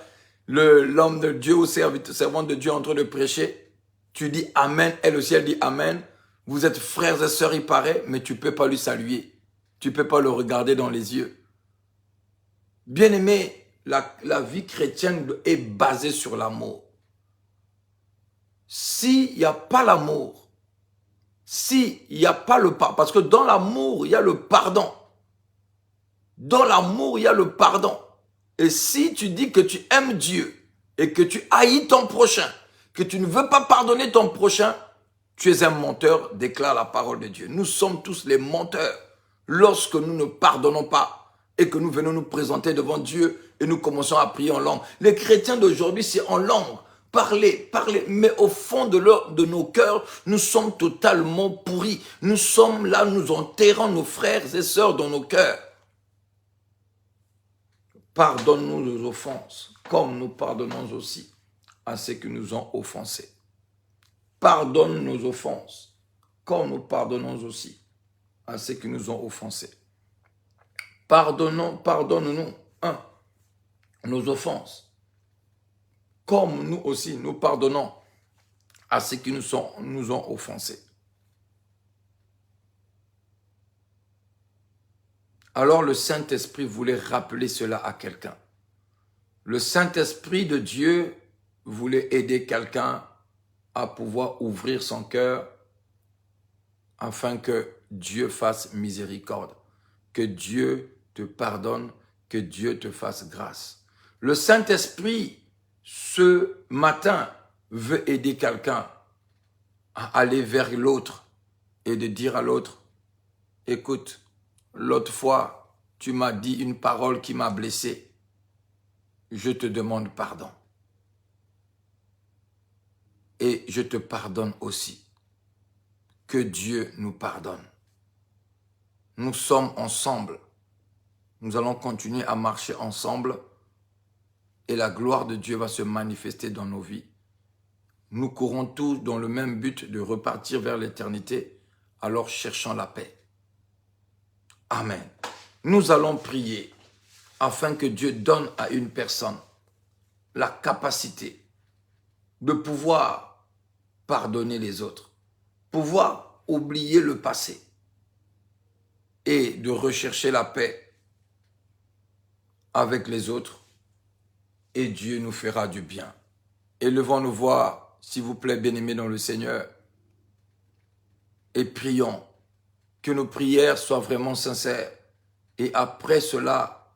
Speaker 1: L'homme de Dieu ou servant de Dieu est en train de prêcher. Tu dis Amen, elle aussi elle dit Amen. Vous êtes frères et sœurs, il paraît, mais tu ne peux pas lui saluer. Tu ne peux pas le regarder dans les yeux. Bien-aimé, la vie chrétienne est basée sur l'amour. S'il n'y a pas l'amour, s'il n'y a pas le pardon, parce que dans l'amour, il y a le pardon. Dans l'amour, il y a le pardon. Et si tu dis que tu aimes Dieu et que tu haïs ton prochain, que tu ne veux pas pardonner ton prochain, tu es un menteur, déclare la parole de Dieu. Nous sommes tous les menteurs lorsque nous ne pardonnons pas et que nous venons nous présenter devant Dieu et nous commençons à prier en langue. Les chrétiens d'aujourd'hui, c'est en langue. Parler, mais au fond de nos cœurs, nous sommes totalement pourris. Nous sommes là, nous enterrons nos frères et sœurs dans nos cœurs. Pardonne-nous nos offenses, comme nous pardonnons aussi à ceux qui nous ont offensés. Pardonne nos offenses, comme nous pardonnons aussi à ceux qui nous ont offensés. Pardonne-nous, nos offenses, comme nous aussi nous pardonnons à ceux qui nous ont offensés. Alors le Saint-Esprit voulait rappeler cela à quelqu'un. Le Saint-Esprit de Dieu voulait aider quelqu'un à pouvoir ouvrir son cœur afin que Dieu fasse miséricorde, que Dieu te pardonne, que Dieu te fasse grâce. Le Saint-Esprit, ce matin, veut aider quelqu'un à aller vers l'autre et de dire à l'autre, écoute, l'autre fois, tu m'as dit une parole qui m'a blessé. Je te demande pardon. Et je te pardonne aussi. Que Dieu nous pardonne. Nous sommes ensemble. Nous allons continuer à marcher ensemble et la gloire de Dieu va se manifester dans nos vies. Nous courons tous dans le même but de repartir vers l'éternité, alors cherchons la paix. Amen. Nous allons prier afin que Dieu donne à une personne la capacité de pouvoir pardonner les autres, pouvoir oublier le passé et de rechercher la paix avec les autres et Dieu nous fera du bien. Élevons-nous voir, s'il vous plaît, bien-aimés dans le Seigneur, et prions que nos prières soient vraiment sincères. Et après cela,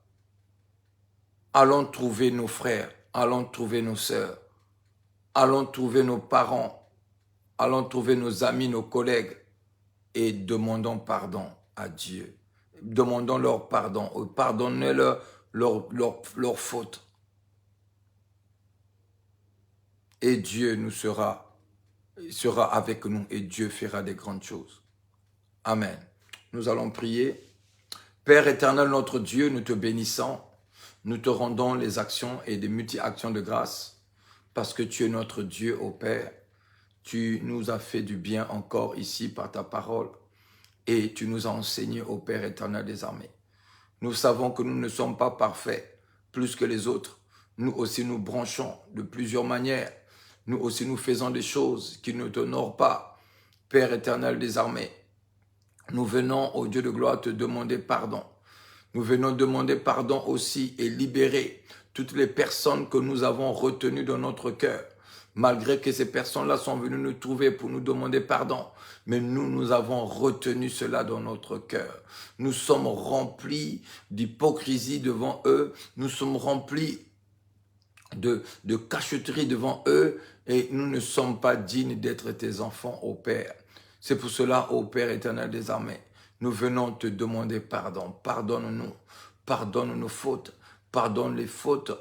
Speaker 1: allons trouver nos frères, allons trouver nos sœurs, allons trouver nos parents, allons trouver nos amis, nos collègues et demandons pardon à Dieu. Demandons leur pardon, pardonnez-leur leurs fautes. Et Dieu sera avec nous et Dieu fera des grandes choses. Amen. Nous allons prier. Père éternel, notre Dieu, nous te bénissons. Nous te rendons les actions et des multi-actions de grâce parce que tu es notre Dieu, ô Père. Tu nous as fait du bien encore ici par ta parole et tu nous as enseigné, ô Père éternel des armées. Nous savons que nous ne sommes pas parfaits plus que les autres. Nous aussi nous branchons de plusieurs manières. Nous aussi nous faisons des choses qui ne t'honorent pas. Père éternel des armées, nous venons au Dieu de gloire te demander pardon. Nous venons demander pardon aussi et libérer toutes les personnes que nous avons retenues dans notre cœur. Malgré que ces personnes-là sont venues nous trouver pour nous demander pardon. Mais nous avons retenu cela dans notre cœur. Nous sommes remplis d'hypocrisie devant eux. Nous sommes remplis de cachotterie devant eux. et nous ne sommes pas dignes d'être tes enfants, ô Père. C'est pour cela, ô Père éternel des armées, nous venons te demander pardon. Pardonne-nous, pardonne nos fautes, pardonne les fautes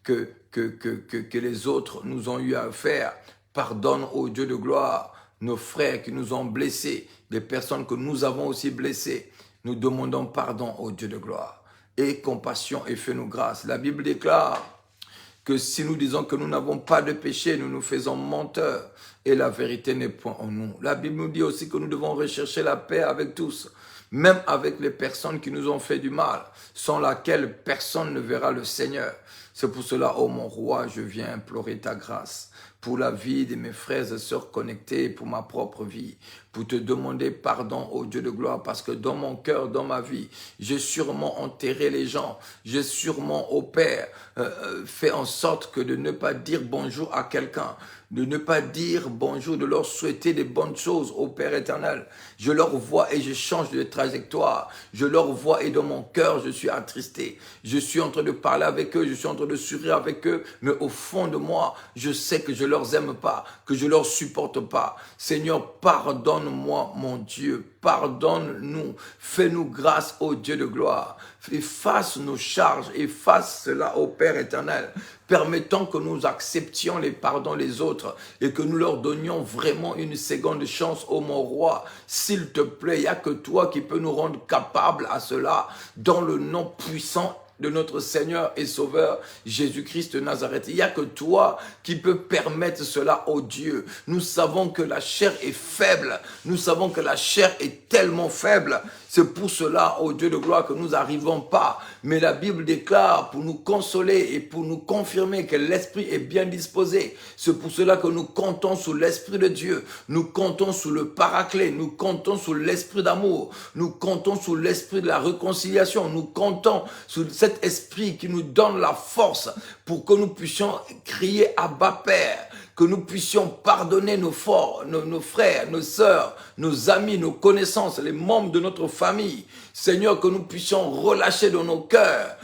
Speaker 1: que les autres nous ont eu à faire. Pardonne, ô Dieu de gloire, nos frères qui nous ont blessés, les personnes que nous avons aussi blessées. Nous demandons pardon, ô Dieu de gloire. Aie compassion et fais-nous grâce. La Bible déclare que si nous disons que nous n'avons pas de péché, nous nous faisons menteurs et la vérité n'est point en nous. La Bible nous dit aussi que nous devons rechercher la paix avec tous, même avec les personnes qui nous ont fait du mal, sans laquelle personne ne verra le Seigneur. C'est pour cela, ô mon roi, je viens implorer ta grâce pour la vie de mes frères et sœurs connectés, pour ma propre vie, pour te demander pardon, ô Dieu de gloire, parce que dans mon cœur, dans ma vie, j'ai sûrement enterré les gens, j'ai sûrement, ô Père, fait en sorte que de ne pas dire bonjour à quelqu'un, de ne pas dire bonjour, de leur souhaiter des bonnes choses au Père éternel. Je leur vois et je change de trajectoire. Je leur vois et dans mon cœur, je suis attristé. Je suis en train de parler avec eux, je suis en train de sourire avec eux, mais au fond de moi, je sais que je leur aime pas, que je leur supporte pas. Seigneur, pardonne-moi, mon Dieu, pardonne-nous, fais-nous grâce au Dieu de gloire. Efface nos charges, efface cela au Père éternel, permettant que nous acceptions les pardons des autres et que nous leur donnions vraiment une seconde chance, ô mon roi. S'il te plaît, il n'y a que toi qui peux nous rendre capables à cela, dans le nom puissant de notre Seigneur et Sauveur Jésus-Christ de Nazareth. Il n'y a que toi qui peux permettre cela, ô Dieu. Nous savons que la chair est faible. Nous savons que la chair est tellement faible. C'est pour cela, ô Dieu de gloire, que nous n'arrivons pas. Mais la Bible déclare pour nous consoler et pour nous confirmer que l'Esprit est bien disposé. C'est pour cela que nous comptons sur l'Esprit de Dieu. Nous comptons sur le Paraclet. Nous comptons sur l'Esprit d'amour. Nous comptons sur l'Esprit de la réconciliation. Nous comptons sur cet Esprit qui nous donne la force pour que nous puissions crier Abba Père, que nous puissions pardonner nos frères, nos sœurs, nos amis, nos connaissances, les membres de notre famille. Seigneur, que nous puissions relâcher dans nos cœurs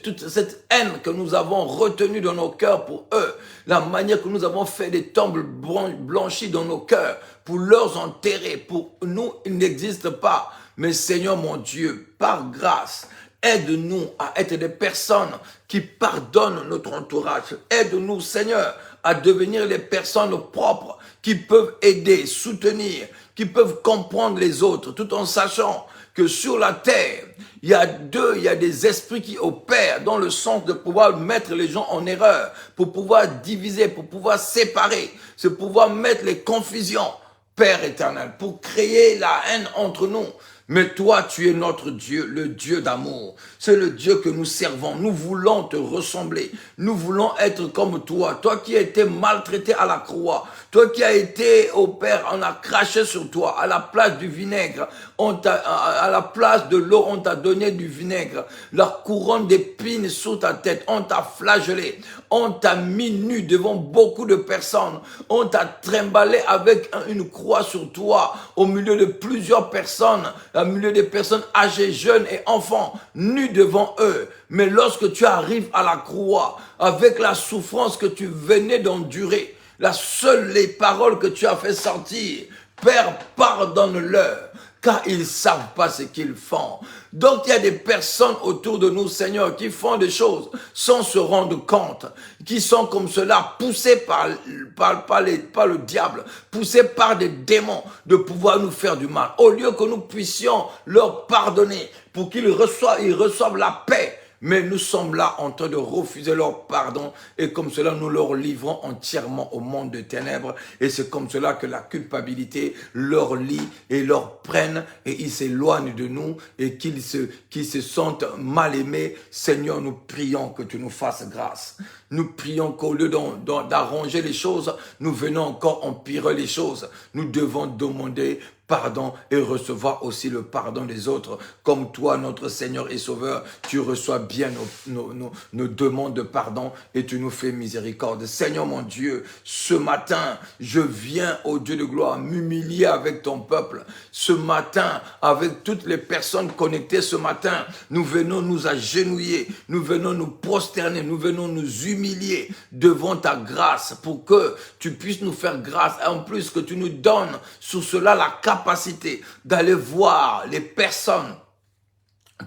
Speaker 1: toute cette haine que nous avons retenue dans nos cœurs pour eux, la manière que nous avons fait des tombes blanchies dans nos cœurs pour leur enterrer. Pour nous, ils n'existent pas. Mais Seigneur mon Dieu, par grâce, aide-nous à être des personnes qui pardonnent notre entourage. Aide-nous, Seigneur, à devenir les personnes propres qui peuvent aider, soutenir, qui peuvent comprendre les autres, tout en sachant que sur la terre, il y a des esprits qui opèrent dans le sens de pouvoir mettre les gens en erreur, pour pouvoir diviser, pour pouvoir séparer, c'est pouvoir mettre les confusions, Père éternel, pour créer la haine entre nous. Mais toi, tu es notre Dieu, le Dieu d'amour. C'est le Dieu que nous servons. Nous voulons te ressembler. Nous voulons être comme toi. Toi qui as été maltraité à la croix. Toi qui as été, ô Père, on a craché sur toi. À la place du vinaigre, à la place de l'eau, on t'a donné du vinaigre. La couronne d'épines sous ta tête, on t'a flagellé. On t'a mis nu devant beaucoup de personnes. On t'a trimballé avec une croix sur toi, au milieu de plusieurs personnes, au milieu des personnes âgées, jeunes et enfants, nus devant eux. Mais lorsque tu arrives à la croix, avec la souffrance que tu venais d'endurer, les paroles que tu as fait sortir, Père, pardonne-leur, car ils ne savent pas ce qu'ils font. Donc il y a des personnes autour de nous, Seigneur, qui font des choses sans se rendre compte, qui sont comme cela, poussés par le diable, poussés par des démons de pouvoir nous faire du mal. Au lieu que nous puissions leur pardonner pour qu'ils reçoivent la paix, mais nous sommes là en train de refuser leur pardon et comme cela nous leur livrons entièrement au monde de ténèbres et c'est comme cela que la culpabilité leur lie et leur prenne et ils s'éloignent de nous et qu'ils se sentent mal aimés. Seigneur, nous prions que tu nous fasses grâce. Nous prions qu'au lieu d'arranger les choses, nous venons encore empirer les choses. Nous devons demander pardon et recevoir aussi le pardon des autres. Comme toi, notre Seigneur et Sauveur, tu reçois bien nos demandes de pardon et tu nous fais miséricorde. Seigneur mon Dieu, ce matin, je viens au Dieu de gloire m'humilier avec ton peuple. Ce matin, avec toutes les personnes connectées ce matin, nous venons nous agenouiller, nous venons nous prosterner, nous venons nous humilier humilier devant ta grâce pour que tu puisses nous faire grâce. Et en plus que tu nous donnes sous cela la capacité d'aller voir les personnes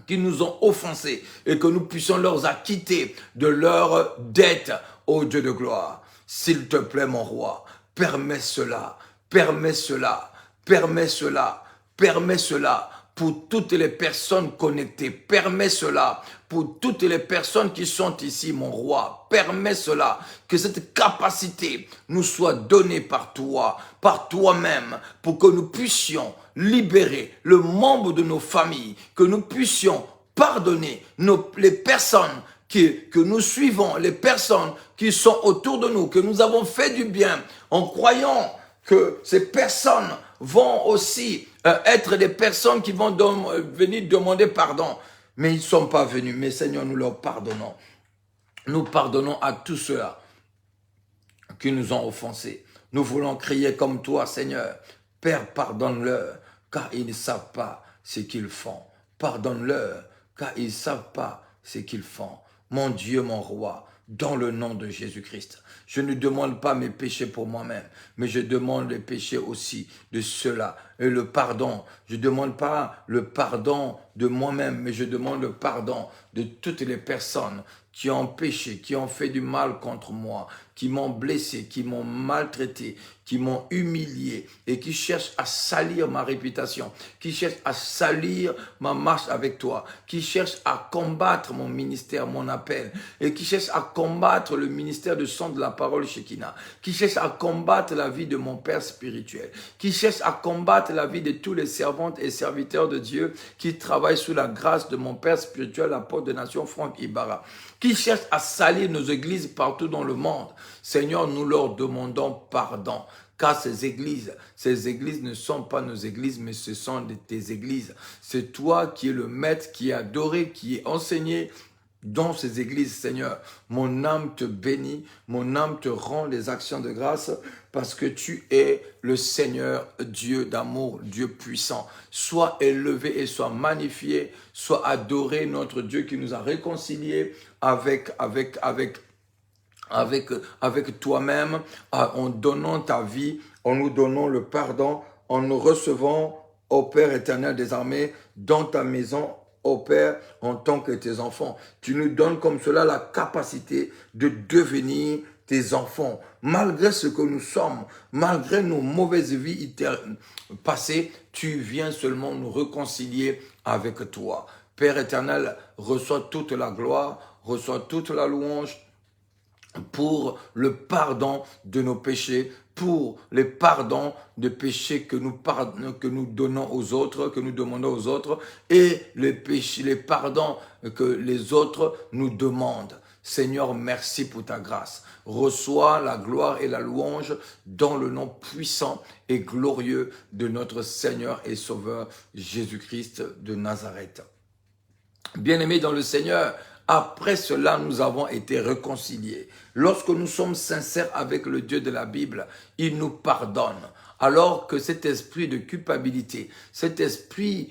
Speaker 1: qui nous ont offensés et que nous puissions leur acquitter de leurs dettes, ô Dieu de gloire. S'il te plaît, mon roi, permets cela, permets cela, permets cela, permets cela pour toutes les personnes connectées. Permets cela pour toutes les personnes qui sont ici, mon roi. Permets cela, que cette capacité nous soit donnée par toi, par toi-même, pour que nous puissions libérer le membre de nos familles, que nous puissions pardonner les personnes que nous suivons, les personnes qui sont autour de nous, que nous avons fait du bien, en croyant que ces personnes vont aussi être des personnes qui vont venir demander pardon. Mais ils ne sont pas venus. Mais Seigneur, nous leur pardonnons. Nous pardonnons à tous ceux-là qui nous ont offensés. Nous voulons crier comme toi, Seigneur. Père, pardonne-leur, car ils ne savent pas ce qu'ils font. Pardonne-leur, car ils ne savent pas ce qu'ils font. Mon Dieu, mon roi, dans le nom de Jésus-Christ. Je ne demande pas mes péchés pour moi-même, mais je demande les péchés aussi de ceux-là. Et le pardon, je ne demande pas le pardon de moi-même, mais je demande le pardon de toutes les personnes qui ont péché, qui ont fait du mal contre moi, qui m'ont blessé, qui m'ont maltraité, qui m'ont humilié et qui cherchent à salir ma réputation, qui cherchent à salir ma marche avec toi, qui cherchent à combattre mon ministère, mon appel, et qui cherchent à combattre le ministère de son de la parole Shekinah, qui cherchent à combattre la vie de mon Père spirituel, qui cherchent à combattre la vie de tous les servantes et serviteurs de Dieu qui travaillent sous la grâce de mon Père spirituel, l'apôtre de nation Franck Ibarra, qui cherchent à salir nos églises partout dans le monde. Seigneur, nous leur demandons pardon. Car ces églises ne sont pas nos églises, mais ce sont tes églises. C'est toi qui es le maître, qui est adoré, qui est enseigné dans ces églises, Seigneur. Mon âme te bénit, mon âme te rend les actions de grâce parce que tu es le Seigneur, Dieu d'amour, Dieu puissant. Sois élevé et sois magnifié, sois adoré, notre Dieu qui nous a réconciliés avec toi-même, en donnant ta vie, en nous donnant le pardon, en nous recevant, ô Père éternel des armées, dans ta maison, ô Père, en tant que tes enfants. Tu nous donnes comme cela la capacité de devenir tes enfants. Malgré ce que nous sommes, malgré nos mauvaises vies passées, tu viens seulement nous réconcilier avec toi. Père éternel, reçois toute la gloire, reçois toute la louange, pour le pardon de nos péchés, pour les pardons de péchés que nous donnons aux autres, que nous demandons aux autres, et les pardons que les autres nous demandent. Seigneur, merci pour ta grâce. Reçois la gloire et la louange dans le nom puissant et glorieux de notre Seigneur et Sauveur Jésus-Christ de Nazareth. Bien-aimés dans le Seigneur, après cela, nous avons été réconciliés. Lorsque nous sommes sincères avec le Dieu de la Bible, il nous pardonne. Alors que cet esprit de culpabilité, cet esprit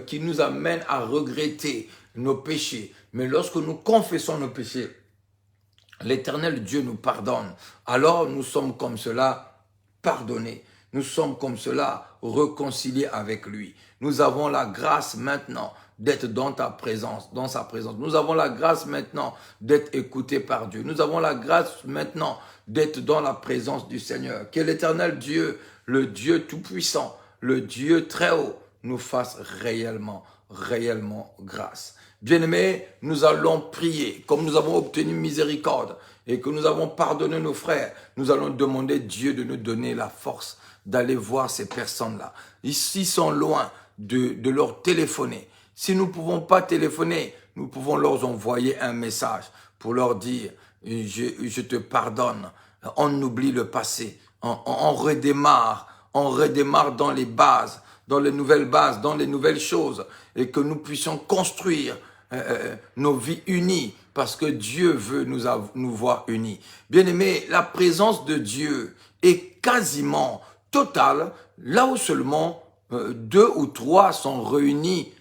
Speaker 1: qui nous amène à regretter nos péchés, mais lorsque nous confessons nos péchés, l'Éternel Dieu nous pardonne. Alors nous sommes comme cela pardonnés. Nous sommes comme cela réconciliés avec lui. Nous avons la grâce maintenant d'être dans ta présence, dans sa présence. Nous avons la grâce maintenant d'être écoutés par Dieu. Nous avons la grâce maintenant d'être dans la présence du Seigneur. Que l'Éternel Dieu, le Dieu tout-puissant, le Dieu très haut, nous fasse réellement grâce. Bien-aimés, nous allons prier. Comme nous avons obtenu miséricorde et que nous avons pardonné nos frères, nous allons demander Dieu de nous donner la force d'aller voir ces personnes-là. S'ils sont loin, de leur téléphoner. Si nous ne pouvons pas téléphoner, nous pouvons leur envoyer un message pour leur dire « Je te pardonne ». On oublie le passé. On redémarre dans les bases, dans les nouvelles bases, dans les nouvelles choses et que nous puissions construire nos vies unies parce que Dieu veut nous voir unis. Bien-aimés, la présence de Dieu est quasiment totale là où seulement 2 ou 3 sont réunis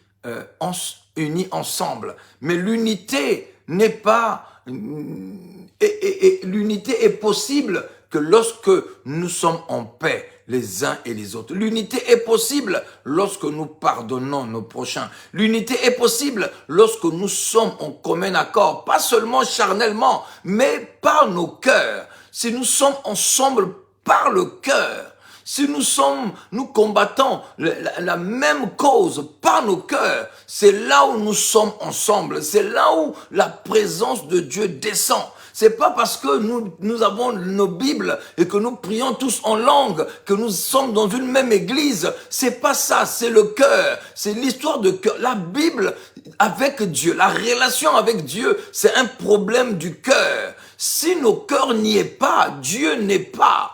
Speaker 1: unis ensemble. Mais l'unité n'est pas et l'unité est possible que lorsque nous sommes en paix les uns et les autres. L'unité est possible lorsque nous pardonnons nos prochains. L'unité est possible lorsque nous sommes en commun accord, pas seulement charnellement, mais par nos cœurs. Si nous sommes ensemble par le cœur, si nous combattons la même cause par nos cœurs, c'est là où nous sommes ensemble, c'est là où la présence de Dieu descend. C'est pas parce que nous avons nos Bibles et que nous prions tous en langue que nous sommes dans une même église. C'est pas ça, c'est le cœur. C'est l'histoire de cœur. La Bible avec Dieu, la relation avec Dieu, c'est un problème du cœur. Si nos cœurs n'y est pas, Dieu n'est pas.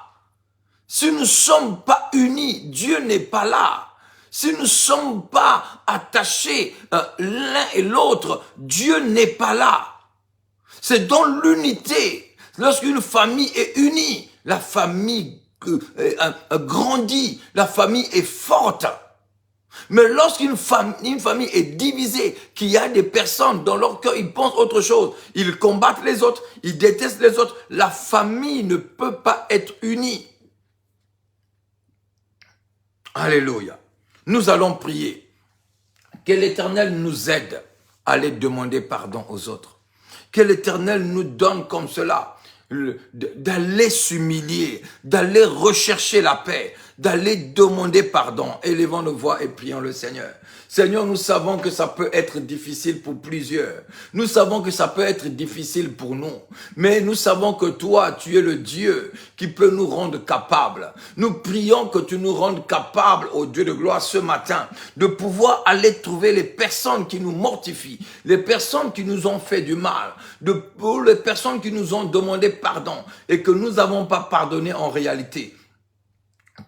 Speaker 1: Si nous ne sommes pas unis, Dieu n'est pas là. Si nous ne sommes pas attachés l'un et l'autre, Dieu n'est pas là. C'est dans l'unité. Lorsqu'une famille est unie, la famille grandit, la famille est forte. Mais lorsqu'une famille est divisée, qu'il y a des personnes dans leur cœur, ils pensent autre chose, ils combattent les autres, ils détestent les autres, la famille ne peut pas être unie. Alléluia. Nous allons prier. Que l'Éternel nous aide à aller demander pardon aux autres. Que l'Éternel nous donne comme cela, d'aller s'humilier, d'aller rechercher la paix, d'aller demander pardon. Élevons nos voix et prions le Seigneur. Seigneur, nous savons que ça peut être difficile pour plusieurs. Nous savons que ça peut être difficile pour nous. Mais nous savons que toi, tu es le Dieu qui peut nous rendre capables. Nous prions que tu nous rendes capables, ô Dieu de gloire, ce matin, de pouvoir aller trouver les personnes qui nous mortifient, les personnes qui nous ont fait du mal, pour les personnes qui nous ont demandé pardon et que nous n'avons pas pardonné en réalité.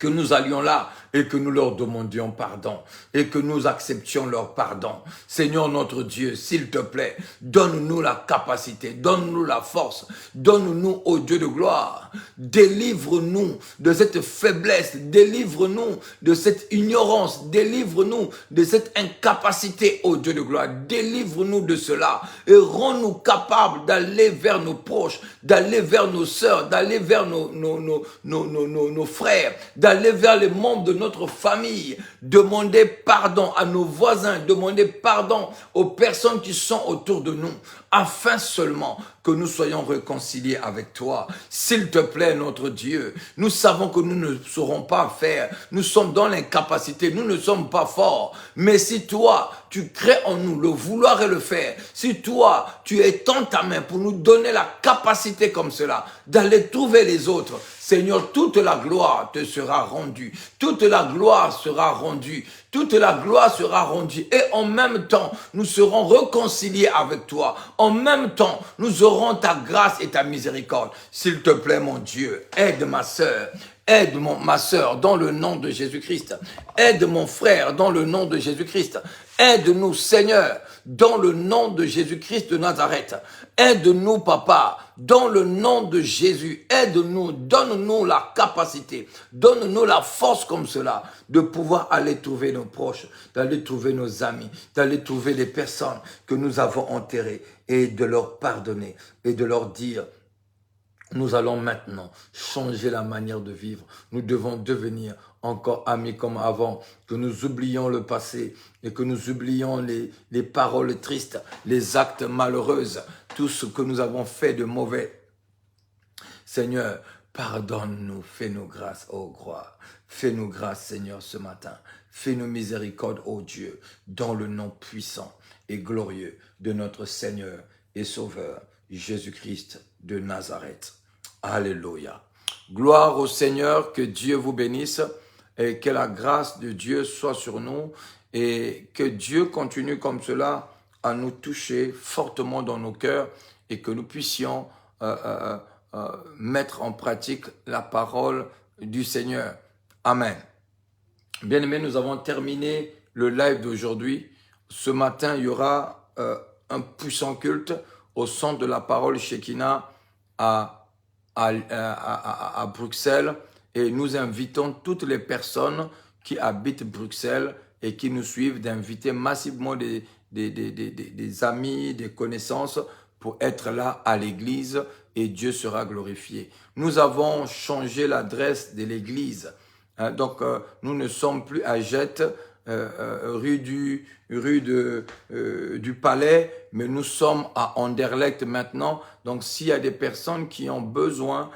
Speaker 1: Que nous allions là et que nous leur demandions pardon et que nous acceptions leur pardon. Seigneur notre Dieu, s'il te plaît, donne-nous la capacité, donne-nous la force, donne-nous, ô Dieu de gloire, délivre-nous de cette faiblesse, délivre-nous de cette ignorance, délivre-nous de cette incapacité, ô Dieu de gloire, délivre-nous de cela et rends-nous capables d'aller vers nos proches, d'aller vers nos sœurs, d'aller vers nos frères, d'aller vers les membres de notre famille, demander pardon à nos voisins, demander pardon aux personnes qui sont autour de nous, afin seulement que nous soyons réconciliés avec toi. S'il te plaît, notre Dieu, nous savons que nous ne saurons pas faire, nous sommes dans l'incapacité, nous ne sommes pas forts, mais si toi, tu crées en nous le vouloir et le faire, si toi, tu étends ta main pour nous donner la capacité comme cela, d'aller trouver les autres, Seigneur, toute la gloire te sera rendue, toute la gloire sera rendue, toute la gloire sera rendue, et en même temps, nous serons réconciliés avec toi, en même temps, nous aurons ta grâce et ta miséricorde. S'il te plaît, mon Dieu, aide ma sœur, aide ma sœur dans le nom de Jésus-Christ. Aide mon frère dans le nom de Jésus-Christ. Aide-nous, Seigneur, dans le nom de Jésus-Christ de Nazareth. Aide-nous, Papa, dans le nom de Jésus. Aide-nous, donne-nous la capacité, donne-nous la force comme cela, de pouvoir aller trouver nos proches, d'aller trouver nos amis, d'aller trouver les personnes que nous avons enterrées et de leur pardonner et de leur dire: nous allons maintenant changer la manière de vivre. Nous devons devenir encore amis comme avant, que nous oublions le passé et que nous oublions les paroles tristes, les actes malheureux, tout ce que nous avons fait de mauvais. Seigneur, pardonne-nous, fais-nous grâce, ô gloire. Fais-nous grâce, Seigneur, ce matin. Fais-nous miséricorde, ô Dieu, dans le nom puissant et glorieux de notre Seigneur et Sauveur, Jésus-Christ de Nazareth. Alléluia. Gloire au Seigneur, que Dieu vous bénisse et que la grâce de Dieu soit sur nous et que Dieu continue comme cela à nous toucher fortement dans nos cœurs et que nous puissions mettre en pratique la parole du Seigneur. Amen. Bien-aimés, nous avons terminé le live d'aujourd'hui. Ce matin, il y aura un puissant culte au centre de la parole Shekinah à Bruxelles, et nous invitons toutes les personnes qui habitent Bruxelles et qui nous suivent d'inviter massivement des amis, des connaissances pour être là à l'église et Dieu sera glorifié. Nous avons changé l'adresse de l'église. Donc, nous ne sommes plus à Jette, rue du Palais, mais nous sommes à Anderlecht maintenant. Donc, s'il y a des personnes qui ont besoin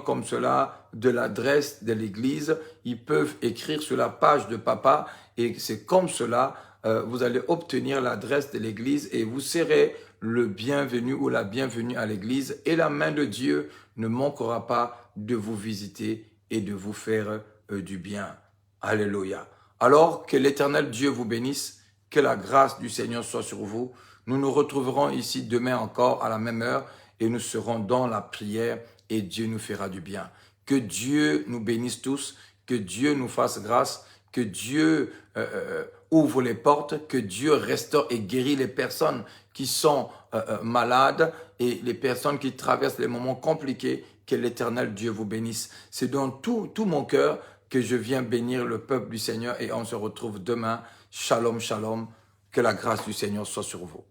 Speaker 1: comme cela de l'adresse de l'église, ils peuvent écrire sur la page de papa et c'est comme cela, vous allez obtenir l'adresse de l'église et vous serez le bienvenu ou la bienvenue à l'église et la main de Dieu ne manquera pas de vous visiter et de vous faire du bien. Alléluia. Alors que l'Éternel Dieu vous bénisse, que la grâce du Seigneur soit sur vous. Nous nous retrouverons ici demain encore à la même heure et nous serons dans la prière et Dieu nous fera du bien. Que Dieu nous bénisse tous, que Dieu nous fasse grâce, que Dieu ouvre les portes, que Dieu restaure et guérit les personnes qui sont malades et les personnes qui traversent les moments compliqués. Que l'Éternel Dieu vous bénisse. C'est dans tout mon cœur que je viens bénir le peuple du Seigneur et on se retrouve demain. Shalom, shalom. Que la grâce du Seigneur soit sur vous.